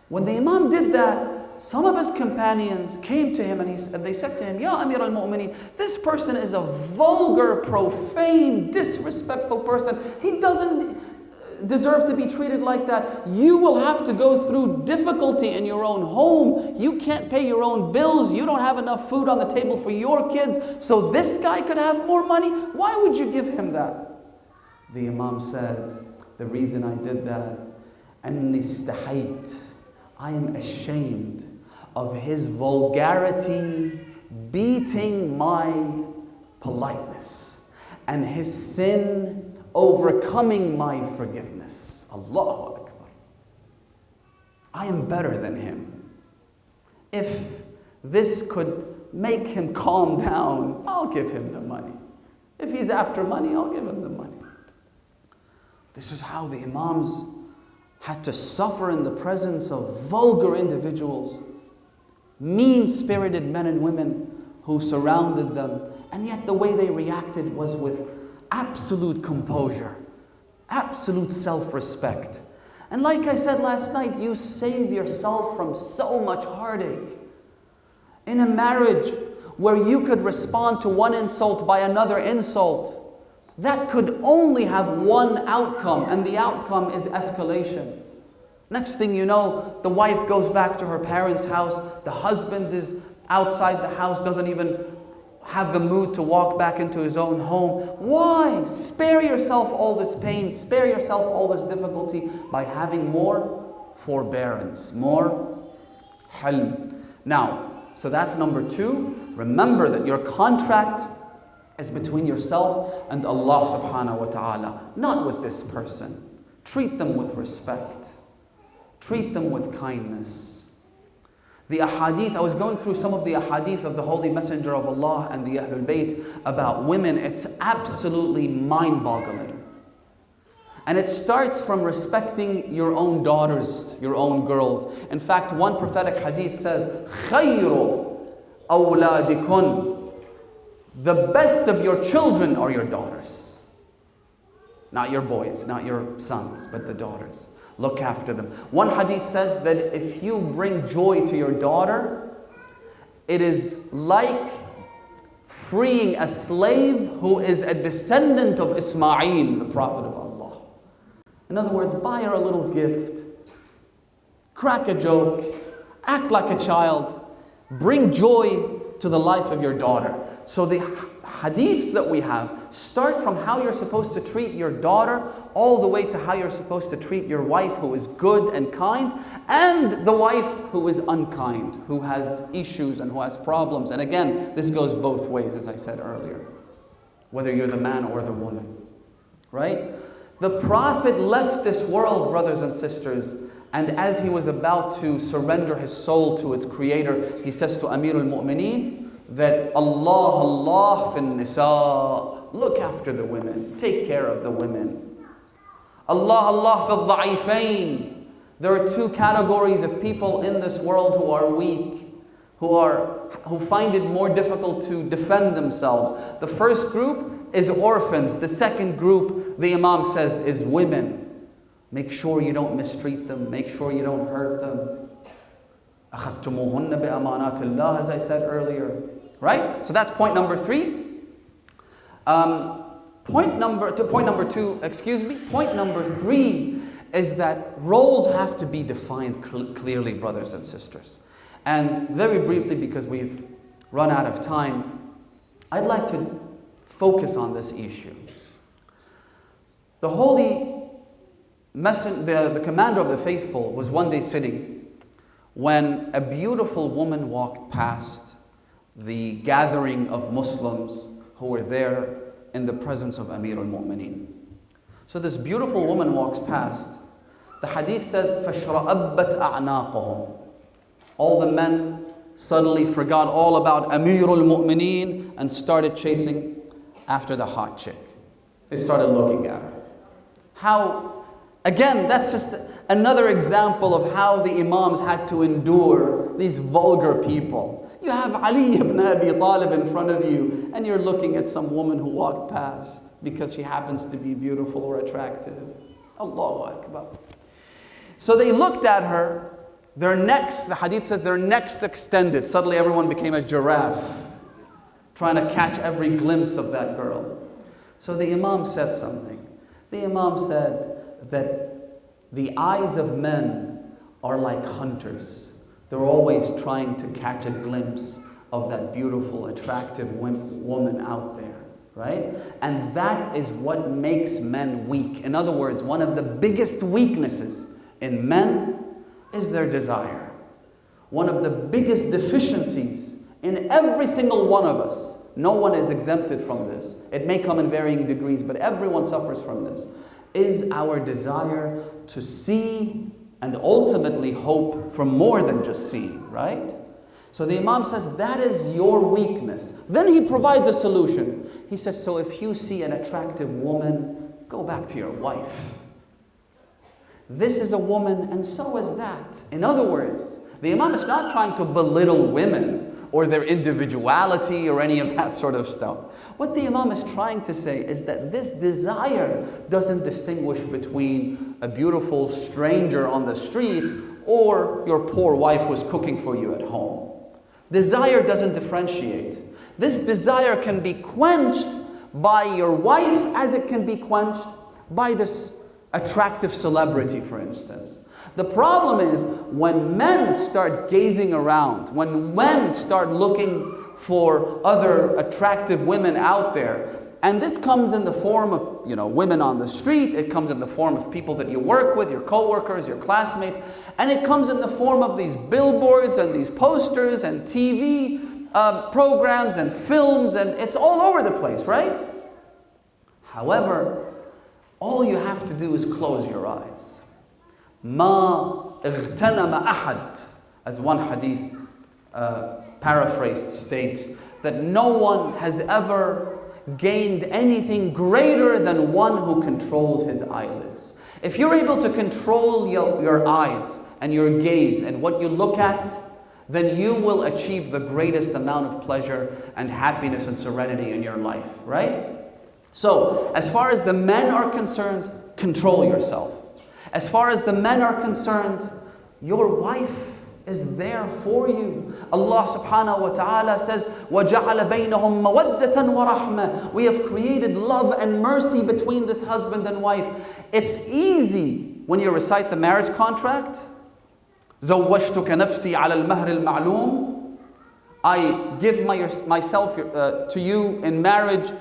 S1: When the Imam did that, some of his companions came to him and they said to him, Ya Amir al-Mu'mineen, this person is a vulgar, profane, disrespectful person. He doesn't deserve to be treated like that. You will have to go through difficulty in your own home. You can't pay your own bills. You don't have enough food on the table for your kids. So this guy could have more money. Why would you give him that? The Imam said, the reason I did that, أَنِّي اسْتَحَيْتُ, I am ashamed of his vulgarity beating my politeness and his sin overcoming my forgiveness. Allahu Akbar. I am better than him. If this could make him calm down, I'll give him the money. If he's after money, I'll give him the money. This is how the Imams had to suffer in the presence of vulgar individuals, mean-spirited men and women who surrounded them, and yet the way they reacted was with absolute composure, absolute self-respect. And like I said last night, you save yourself from so much heartache. In a marriage where you could respond to one insult by another insult, that could only have one outcome, and the outcome is escalation. Next thing you know, the wife goes back to her parents' house, the husband is outside the house, doesn't even have the mood to walk back into his own home. Why? Spare yourself all this pain, spare yourself all this difficulty by having more forbearance, more hilm. Now, so that's number 2. Remember that your contract is between yourself and Allah subhanahu wa ta'ala, not with this person. Treat them with respect. Treat them with kindness. The ahadith, I was going through some of the ahadith of the Holy Messenger of Allah and the Ahlul Bayt about women. It's absolutely mind-boggling. And it starts from respecting your own daughters, your own girls. In fact, one prophetic hadith says, خَيْرُ أَوْلَادِكُنْ, the best of your children are your daughters. Not your boys, not your sons, but the daughters. Look after them. One hadith says that if you bring joy to your daughter, it is like freeing a slave who is a descendant of Ismail, the Prophet of Allah. In other words, buy her a little gift, crack a joke, act like a child, bring joy to the life of your daughter. So the hadiths that we have start from how you're supposed to treat your daughter all the way to how you're supposed to treat your wife who is good and kind, and the wife who is unkind, who has issues and who has problems. And again, this goes both ways, as I said earlier, whether you're the man or the woman, right? The Prophet left this world, brothers and sisters, and as he was about to surrender his soul to its creator, he says to Amir al-Mu'mineen that Allah fin nisa, look after the women, take care of the women. Allah fil dha'ifain. There are 2 categories of people in this world who are weak, who find it more difficult to defend themselves. The first group is orphans. The second group, the Imam says, is women. Make sure you don't mistreat them. Make sure you don't hurt them. أَخَذْتُمُوهُنَّ بِأَمَانَاتِ اللَّهِ, as I said earlier. Right? So that's point number 3. Point number 2, Point number 3 is that roles have to be defined clearly, brothers and sisters. And very briefly, because we've run out of time, I'd like to focus on this issue. The the commander of the faithful was one day sitting when a beautiful woman walked past the gathering of Muslims who were there in the presence of Amir al-Mu'mineen. So this beautiful woman walks past. The hadith says, فَشْرَأَبَّتْ أَعْنَاقُهُمْ. All the men suddenly forgot all about Amir al-Mu'mineen and started chasing after the hot chick. They started looking at her. Again, that's just another example of how the Imams had to endure these vulgar people. You have Ali ibn Abi Talib in front of you, and you're looking at some woman who walked past because she happens to be beautiful or attractive. Allahu Akbar. So they looked at her, their necks, the hadith says their necks extended. Suddenly everyone became a giraffe, trying to catch every glimpse of that girl. So the Imam said something. The Imam said that the eyes of men are like hunters. They're always trying to catch a glimpse of that beautiful, attractive woman out there, right? And that is what makes men weak. In other words, one of the biggest weaknesses in men is their desire. One of the biggest deficiencies in every single one of us, no one is exempted from this. It may come in varying degrees, but everyone suffers from this, is our desire to see and ultimately hope for more than just seeing, right? So the Imam says, that is your weakness. Then he provides a solution. He says, so if you see an attractive woman, go back to your wife. This is a woman and so is that. In other words, the Imam is not trying to belittle women or their individuality or any of that sort of stuff. What the Imam is trying to say is that this desire doesn't distinguish between a beautiful stranger on the street or your poor wife who's cooking for you at home. Desire doesn't differentiate. This desire can be quenched by your wife as it can be quenched by this attractive celebrity, for instance. The problem is when men start gazing around, when men start looking for other attractive women out there, and this comes in the form of, women on the street, it comes in the form of people that you work with, your co-workers, your classmates, and it comes in the form of these billboards and these posters and TV programs and films, and it's all over the place, right? However, all you have to do is close your eyes. Ma اغتنم أحد, as one hadith paraphrased states, that no one has ever gained anything greater than one who controls his eyelids. If you're able to control your eyes and your gaze and what you look at, then you will achieve the greatest amount of pleasure and happiness and serenity in your life, right? So, as far as the men are concerned, control yourself. As far as the men are concerned, your wife is there for you. Allah subhanahu wa ta'ala says, وَجَعَلَ بَيْنَهُمْ مَوَدَّةً وَرَحْمَةً. We have created love and mercy between this husband and wife. It's easy when you recite the marriage contract. زَوَّجْتُكَ نَفْسِي عَلَى الْمَهْرِ الْمَعْلُومِ. I give myself to you in marriage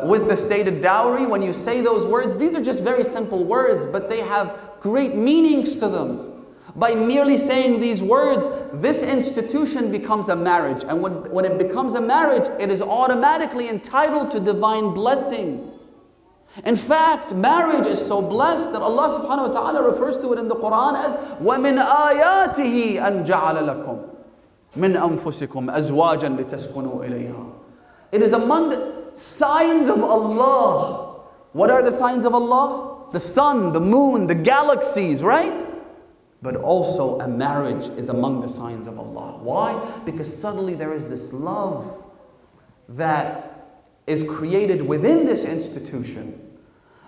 S1: with the stated dowry. When you say those words, these are just very simple words, but they have great meanings to them. By merely saying these words, this institution becomes a marriage. And when it becomes a marriage, it is automatically entitled to divine blessing. In fact, marriage is so blessed that Allah subhanahu wa ta'ala refers to it in the Quran as وَمِنْ آيَاتِهِ أَنْ جَعَلَ لَكُمْ مِنْ أَنفُسِكُمْ أَزْوَاجًا لِتَسْكُنُوا إِلَيْهَا. It is among the signs of Allah. What are the signs of Allah? The sun, the moon, the galaxies, right? But also a marriage is among the signs of Allah. Why? Because suddenly there is this love that is created within this institution.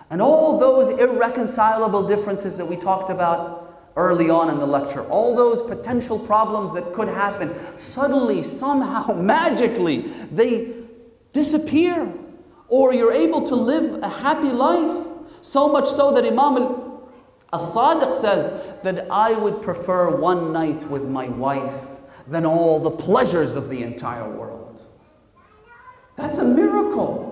S1: And all those irreconcilable differences that we talked about early on in the lecture, all those potential problems that could happen, suddenly, somehow, magically, they disappear. Or you're able to live a happy life. So much so that Imam As-Sadiq says that I would prefer one night with my wife than all the pleasures of the entire world. That's a miracle.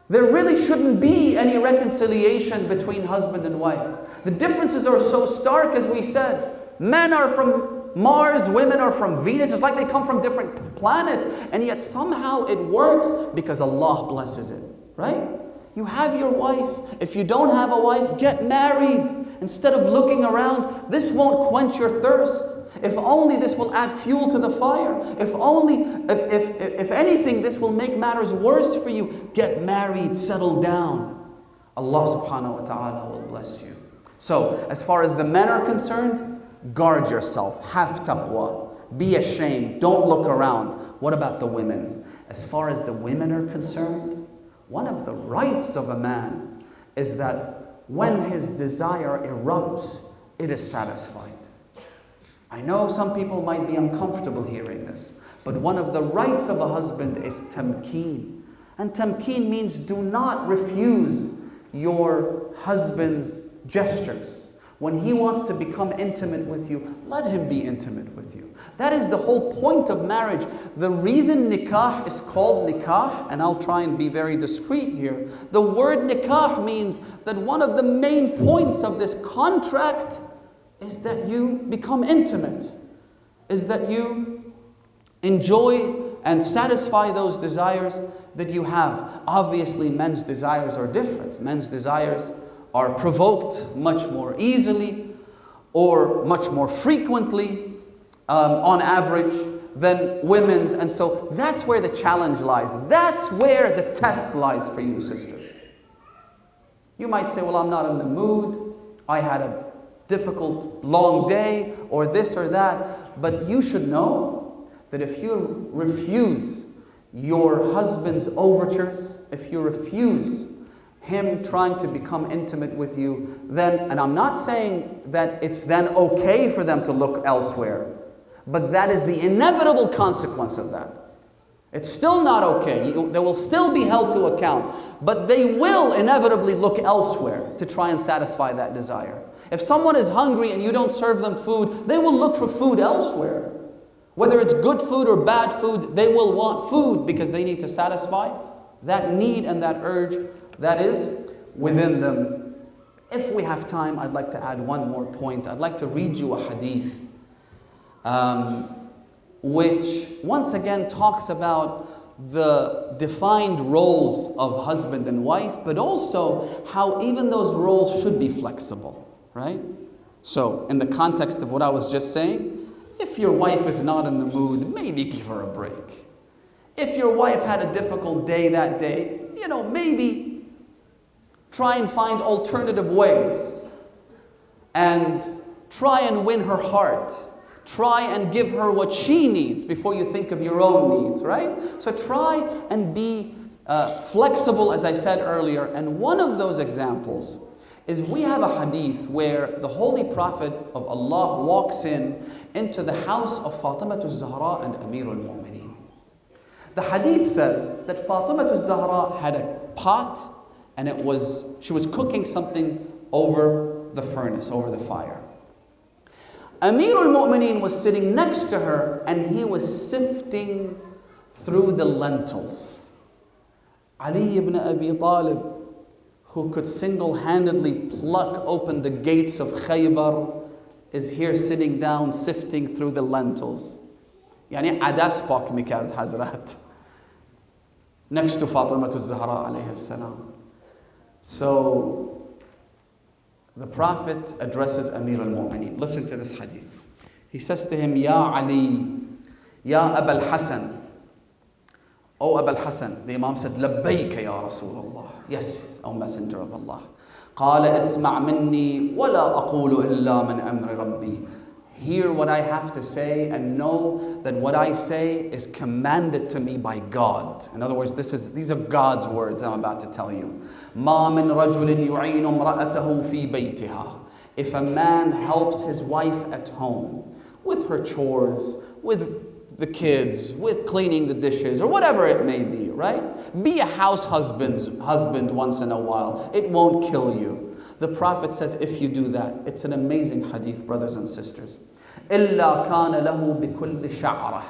S1: There really shouldn't be any reconciliation between husband and wife. The differences are so stark, as we said. Men are from Mars, women are from Venus. It's like they come from different planets, and yet somehow it works because Allah blesses it, right? You have your wife. If you don't have a wife, get married. Instead of looking around, this won't quench your thirst. If only this will add fuel to the fire. If anything, this will make matters worse for you. Get married, settle down. Allah subhanahu wa ta'ala will bless you. So, as far as the men are concerned, guard yourself. Have taqwa. Be ashamed. Don't look around. What about the women? As far as the women are concerned, one of the rights of a man is that when his desire erupts, it is satisfied. I know some people might be uncomfortable hearing this, but one of the rights of a husband is tamkeen. And tamkeen means do not refuse your husband's gestures. When he wants to become intimate with you, let him be intimate with you. That is the whole point of marriage. The reason nikah is called nikah, and I'll try and be very discreet here, the word nikah means that one of the main points of this contract is that you become intimate, is that you enjoy and satisfy those desires that you have. Obviously, men's desires are different. Men's desires are provoked much more easily or much more frequently on average than women's. And so that's where the challenge lies. That's where the test lies for you, sisters. You might say, well, I'm not in the mood. I had a difficult, long day, or this or that. But you should know that if you refuse your husband's overtures, if you refuse him trying to become intimate with you, then, and I'm not saying that it's then okay for them to look elsewhere, but that is the inevitable consequence of that. It's still not okay. They will still be held to account, but they will inevitably look elsewhere to try and satisfy that desire. If someone is hungry and you don't serve them food, they will look for food elsewhere. Whether it's good food or bad food, they will want food because they need to satisfy that need and that urge that is within them. If we have time, I'd like to add one more point. I'd like to read you a hadith which once again talks about the defined roles of husband and wife, but also how even those roles should be flexible, right? So, in the context of what I was just saying, if your wife is not in the mood, maybe give her a break. If your wife had a difficult day that day, maybe try and find alternative ways and try and win her heart. Try and give her what she needs before you think of your own needs, right? So try and be flexible, as I said earlier. And one of those examples is we have a hadith where the Holy Prophet of Allah walks into the house of Fatima al-Zahra and Amir al-Mu'mineen. The hadith says that Fatima al-Zahra had a pot and she was cooking something over the furnace, over the fire. Amir al-Mu'mineen was sitting next to her and he was sifting through the lentils. Ali ibn Abi Talib, who could single-handedly pluck open the gates of Khaybar, is here sitting down sifting through the lentils. Yani adas pak mikard Hazrat. Next to Fatima al-Zahra alayhi salam. So the Prophet addresses Amir al-Mu'mineen. Listen to this hadith. He says to him, Ya Ali, Ya Aba al-Hasan. O Aba al-Hasan. The Imam said, Labbayka ya Rasulullah. Yes, O Messenger of Allah. قال اسمع مني ولا أقول إلا من أمر ربي. Hear what I have to say and know that what I say is commanded to me by God. In other words, these are God's words I'm about to tell you. ما من رجل يعين امرأته في بيتها. If a man helps his wife at home with her chores, with the kids, with cleaning the dishes, or whatever it may be, right? Be a house husband once in a while. It won't kill you. The Prophet says if you do that, it's an amazing hadith, brothers and sisters. إِلَّا كَانَ لَهُ بِكُلِّ شَعْرَةٍ.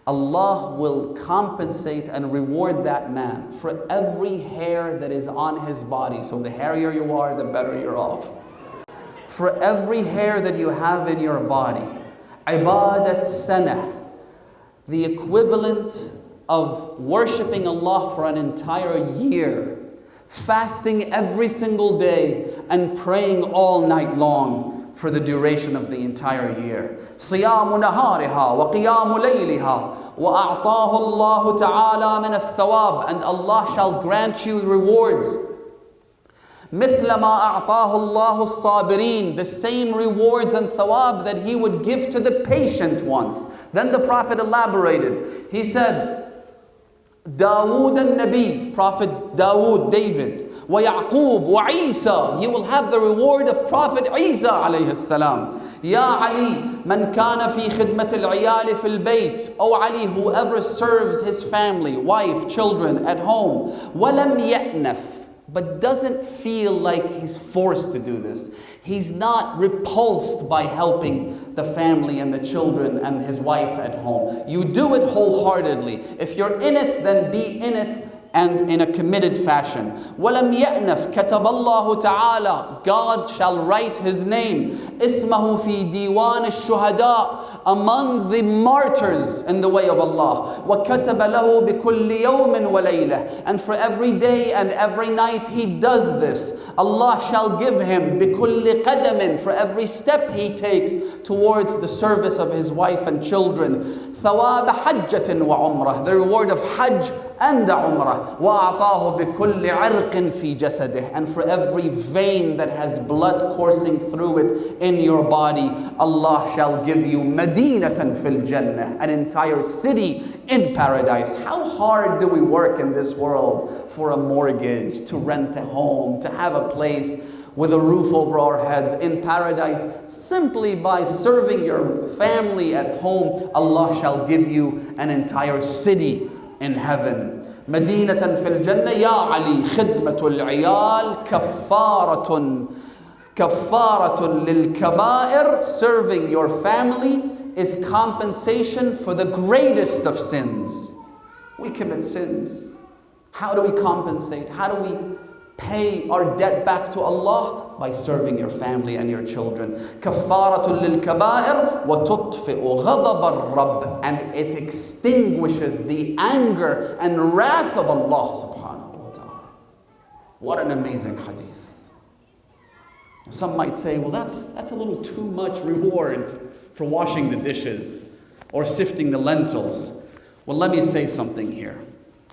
S1: Allah will compensate and reward that man for every hair that is on his body. So the hairier you are, the better you're off. For every hair that you have in your body. Ibadat sana, the equivalent of worshipping Allah for an entire year, fasting every single day and praying all night long for the duration of the entire year. صِيَامُ نَهَارِهَا وَقِيَامُ لَيْلِهَا وَأَعْطَاهُ اللَّهُ تَعَالَى مِنَ الثَّوَابِ. And Allah shall grant you rewards. مِثْلَ مَا أَعْطَاهُ اللَّهُ الصَّابِرِينَ. The same rewards and thawab that He would give to the patient ones. Then the Prophet elaborated. He said, Dawood al-Nabi, Prophet Dawood, David, وَيَعْقُوب وَعِيسَى. You will have the reward of Prophet Isa alayhi salam. Ya Ali, man kana fi khidmat al-'iyal fi al-bayt. O Ali, whoever serves his family, wife, children at home, وَلَمْ يَأْنَفْ, but doesn't feel like he's forced to do this. He's not repulsed by helping the family and the children and his wife at home. You do it wholeheartedly. If you're in it, then be in it and in a committed fashion. وَلَمْ يَأْنَفْ كَتَبَ اللَّهُ تَعَالَى. God shall write His name. اسمه في ديوان الشهداء, among the martyrs in the way of Allah. وَكَتَبَ لَهُ بِكُلِّ يَوْمٍ وَلَيْلَةٍ. And for every day and every night he does this, Allah shall give him بِكُلِّ قَدَمٍ, for every step he takes towards the service of his wife and children, ثواب حجة وعمرة, the reward of Hajj and Umrah. وأعطاه بكل عرق في جسده, and for every vein that has blood coursing through it in your body, Allah shall give you Madinatan fil Jannah, an entire city in paradise. How hard do we work in this world for a mortgage, to rent a home, to have a place with a roof over our heads in paradise? Simply by serving your family at home, Allah shall give you an entire city in heaven. Madinatan fil Jannah, Ya Ali, khidmatul iyal, kaffaratun lil kabair. Serving your family is compensation for the greatest of sins. We commit sins. How do we compensate? How do we pay our debt back to Allah? By serving your family and your children. Kaffaratul lil kaba'ir wa tutfi'u ghadab ar-rabb, and it extinguishes the anger and wrath of Allah subhanahu wa ta'ala. What an amazing hadith. Some might say, well, that's a little too much reward for washing the dishes or sifting the lentils. Well, let me say something here.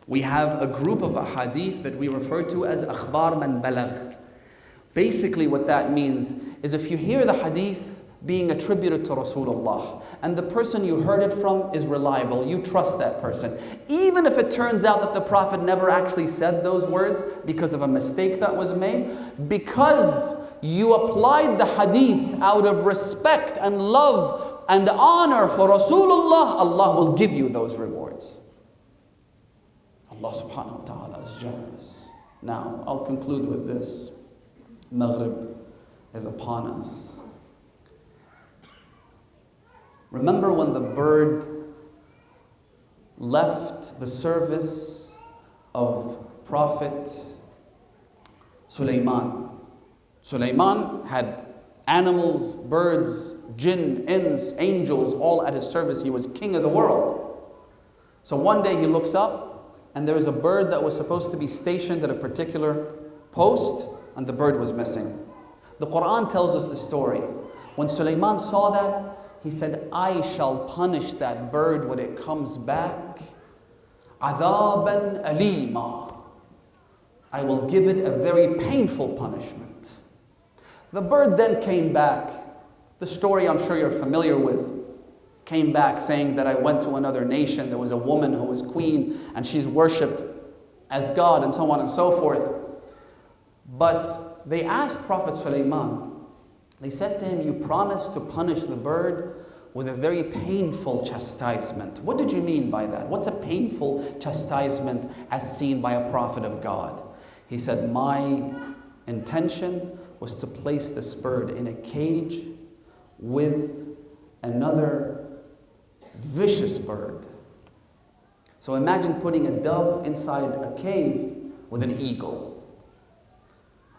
S1: We have a group of ahadith that we refer to as akhbar man balagh. Basically what that means is, if you hear the hadith being attributed to Rasulullah and the person you heard it from is reliable, you trust that person. Even if it turns out that the Prophet never actually said those words because of a mistake that was made, because you applied the hadith out of respect and love and honor for Rasulullah, Allah will give you those rewards. Allah subhanahu wa ta'ala is generous. Now, I'll conclude with this. Maghrib is upon us. Remember when the bird left the service of Prophet Sulaiman. Sulaiman had animals, birds, jinn, ins, angels, all at his service. He was king of the world. So one day he looks up, and there is a bird that was supposed to be stationed at a particular post, and the bird was missing. The Quran tells us the story. When Sulaiman saw that, he said, I shall punish that bird when it comes back. عَذَابًا أَلِيمًا. I will give it a very painful punishment. The bird then came back. The story I'm sure you're familiar with. Came back saying that I went to another nation. There was a woman who was queen and she's worshipped as God, and so on and so forth. But they asked Prophet Sulaiman, they said to him, you promised to punish the bird with a very painful chastisement. What did you mean by that? What's a painful chastisement as seen by a prophet of God? He said, my intention was to place this bird in a cage with another vicious bird. So imagine putting a dove inside a cave with an eagle,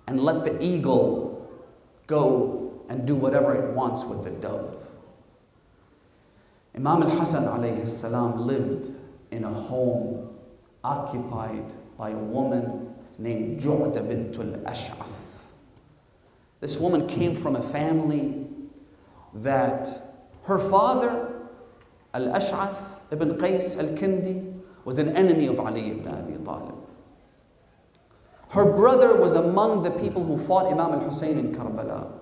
S1: and let the eagle go and do whatever it wants with the dove. Imam al-Hasan alayhi salam lived in a home occupied by a woman named Ju'da bint al-Ash'af. This woman came from a family that her father, al-Ash'af ibn Qais al-Kindi, was an enemy of Ali ibn Abi Talib. Her brother was among the people who fought Imam al-Hussein in Karbala.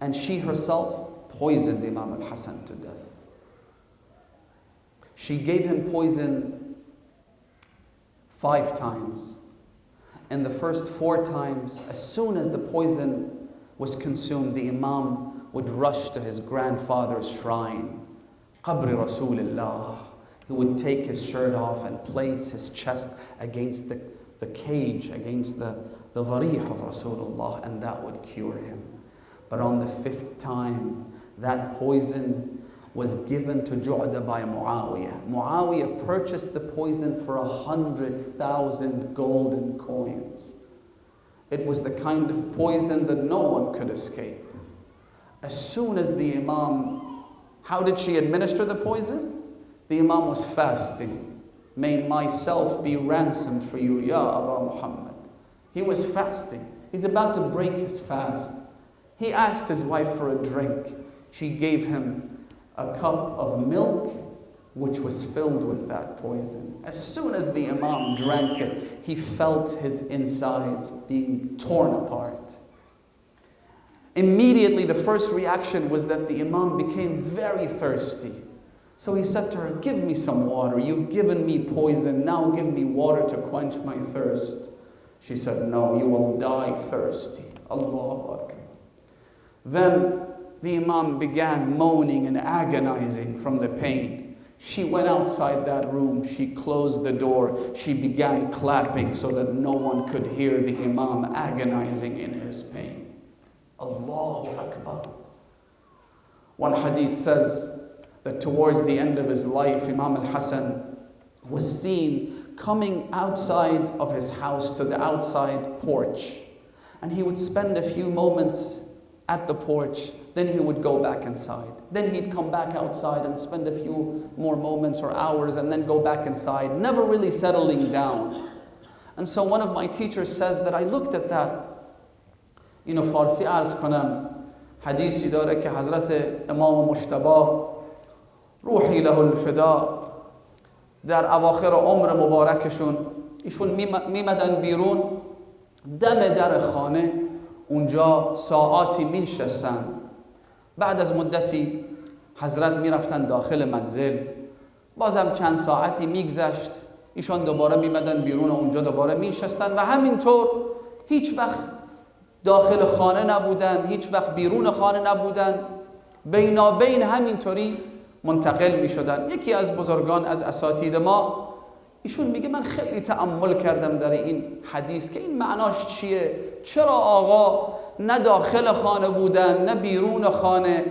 S1: And she herself poisoned Imam al-Hasan to death. She gave him poison 5 times. And the first 4 times, as soon as the poison was consumed, the Imam would rush to his grandfather's shrine, Qabri Rasulillah. He would take his shirt off and place his chest against the cage, against the dharih of Rasulullah, and that would cure him. But on the 5th time, that poison was given to Ju'da by Muawiyah. Muawiyah purchased the poison for 100,000 golden coins. It was the kind of poison that no one could escape. As soon as the Imam, how did she administer the poison? The Imam was fasting. May myself be ransomed for you, Ya Aba Muhammad. He was fasting. He's about to break his fast. He asked his wife for a drink. She gave him a cup of milk which was filled with that poison. As soon as the Imam drank it, he felt his insides being torn apart. Immediately, the first reaction was that the Imam became very thirsty. So he said to her, give me some water. You've given me poison. Now give me water to quench my thirst. She said, no, you will die thirsty. Allahu Akbar. Then the Imam began moaning and agonizing from the pain. She went outside that room. She closed the door. She began clapping so that no one could hear the Imam agonizing in his pain. Allahu Akbar. One hadith says that towards the end of his life, Imam al-Hasan was seen coming outside of his house to the outside porch. And he would spend a few moments at the porch, then he would go back inside. Then he'd come back outside and spend a few more moments or hours and then go back inside, never really settling down. And so one of my teachers says that I looked at that. فارسی عرض کنم حدیثی داره که حضرت امام مجتبی روحی له الفدا در اواخر عمر مبارکشون ایشون میمدن بیرون دم در خانه اونجا ساعاتی می‌نشستن. بعد از مدتی حضرت میرفتن داخل منزل، بازم چند ساعتی میگذشت، ایشان دوباره میمدن بیرون اونجا دوباره میشستن و همینطور هیچ وقت داخل خانه نبودن، هیچ وقت بیرون خانه نبودن، بینابین همینطوری منتقل میشدن. یکی از بزرگان از اساتید ما ایشون میگه من خیلی تأمل کردم در این حدیث که این معناش چیه؟ چرا آقا نه داخل خانه بودن نه بیرون خانه؟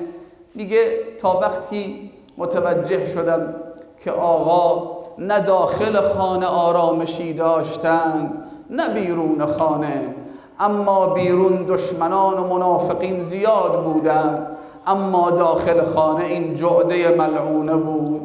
S1: میگه تا وقتی متوجه شدم که آقا نه داخل خانه آرامشی داشتند نه بیرون خانه، اما بیرون دشمنان و منافقین زیاد بودند، اما داخل خانه این جعده ملعونه بود.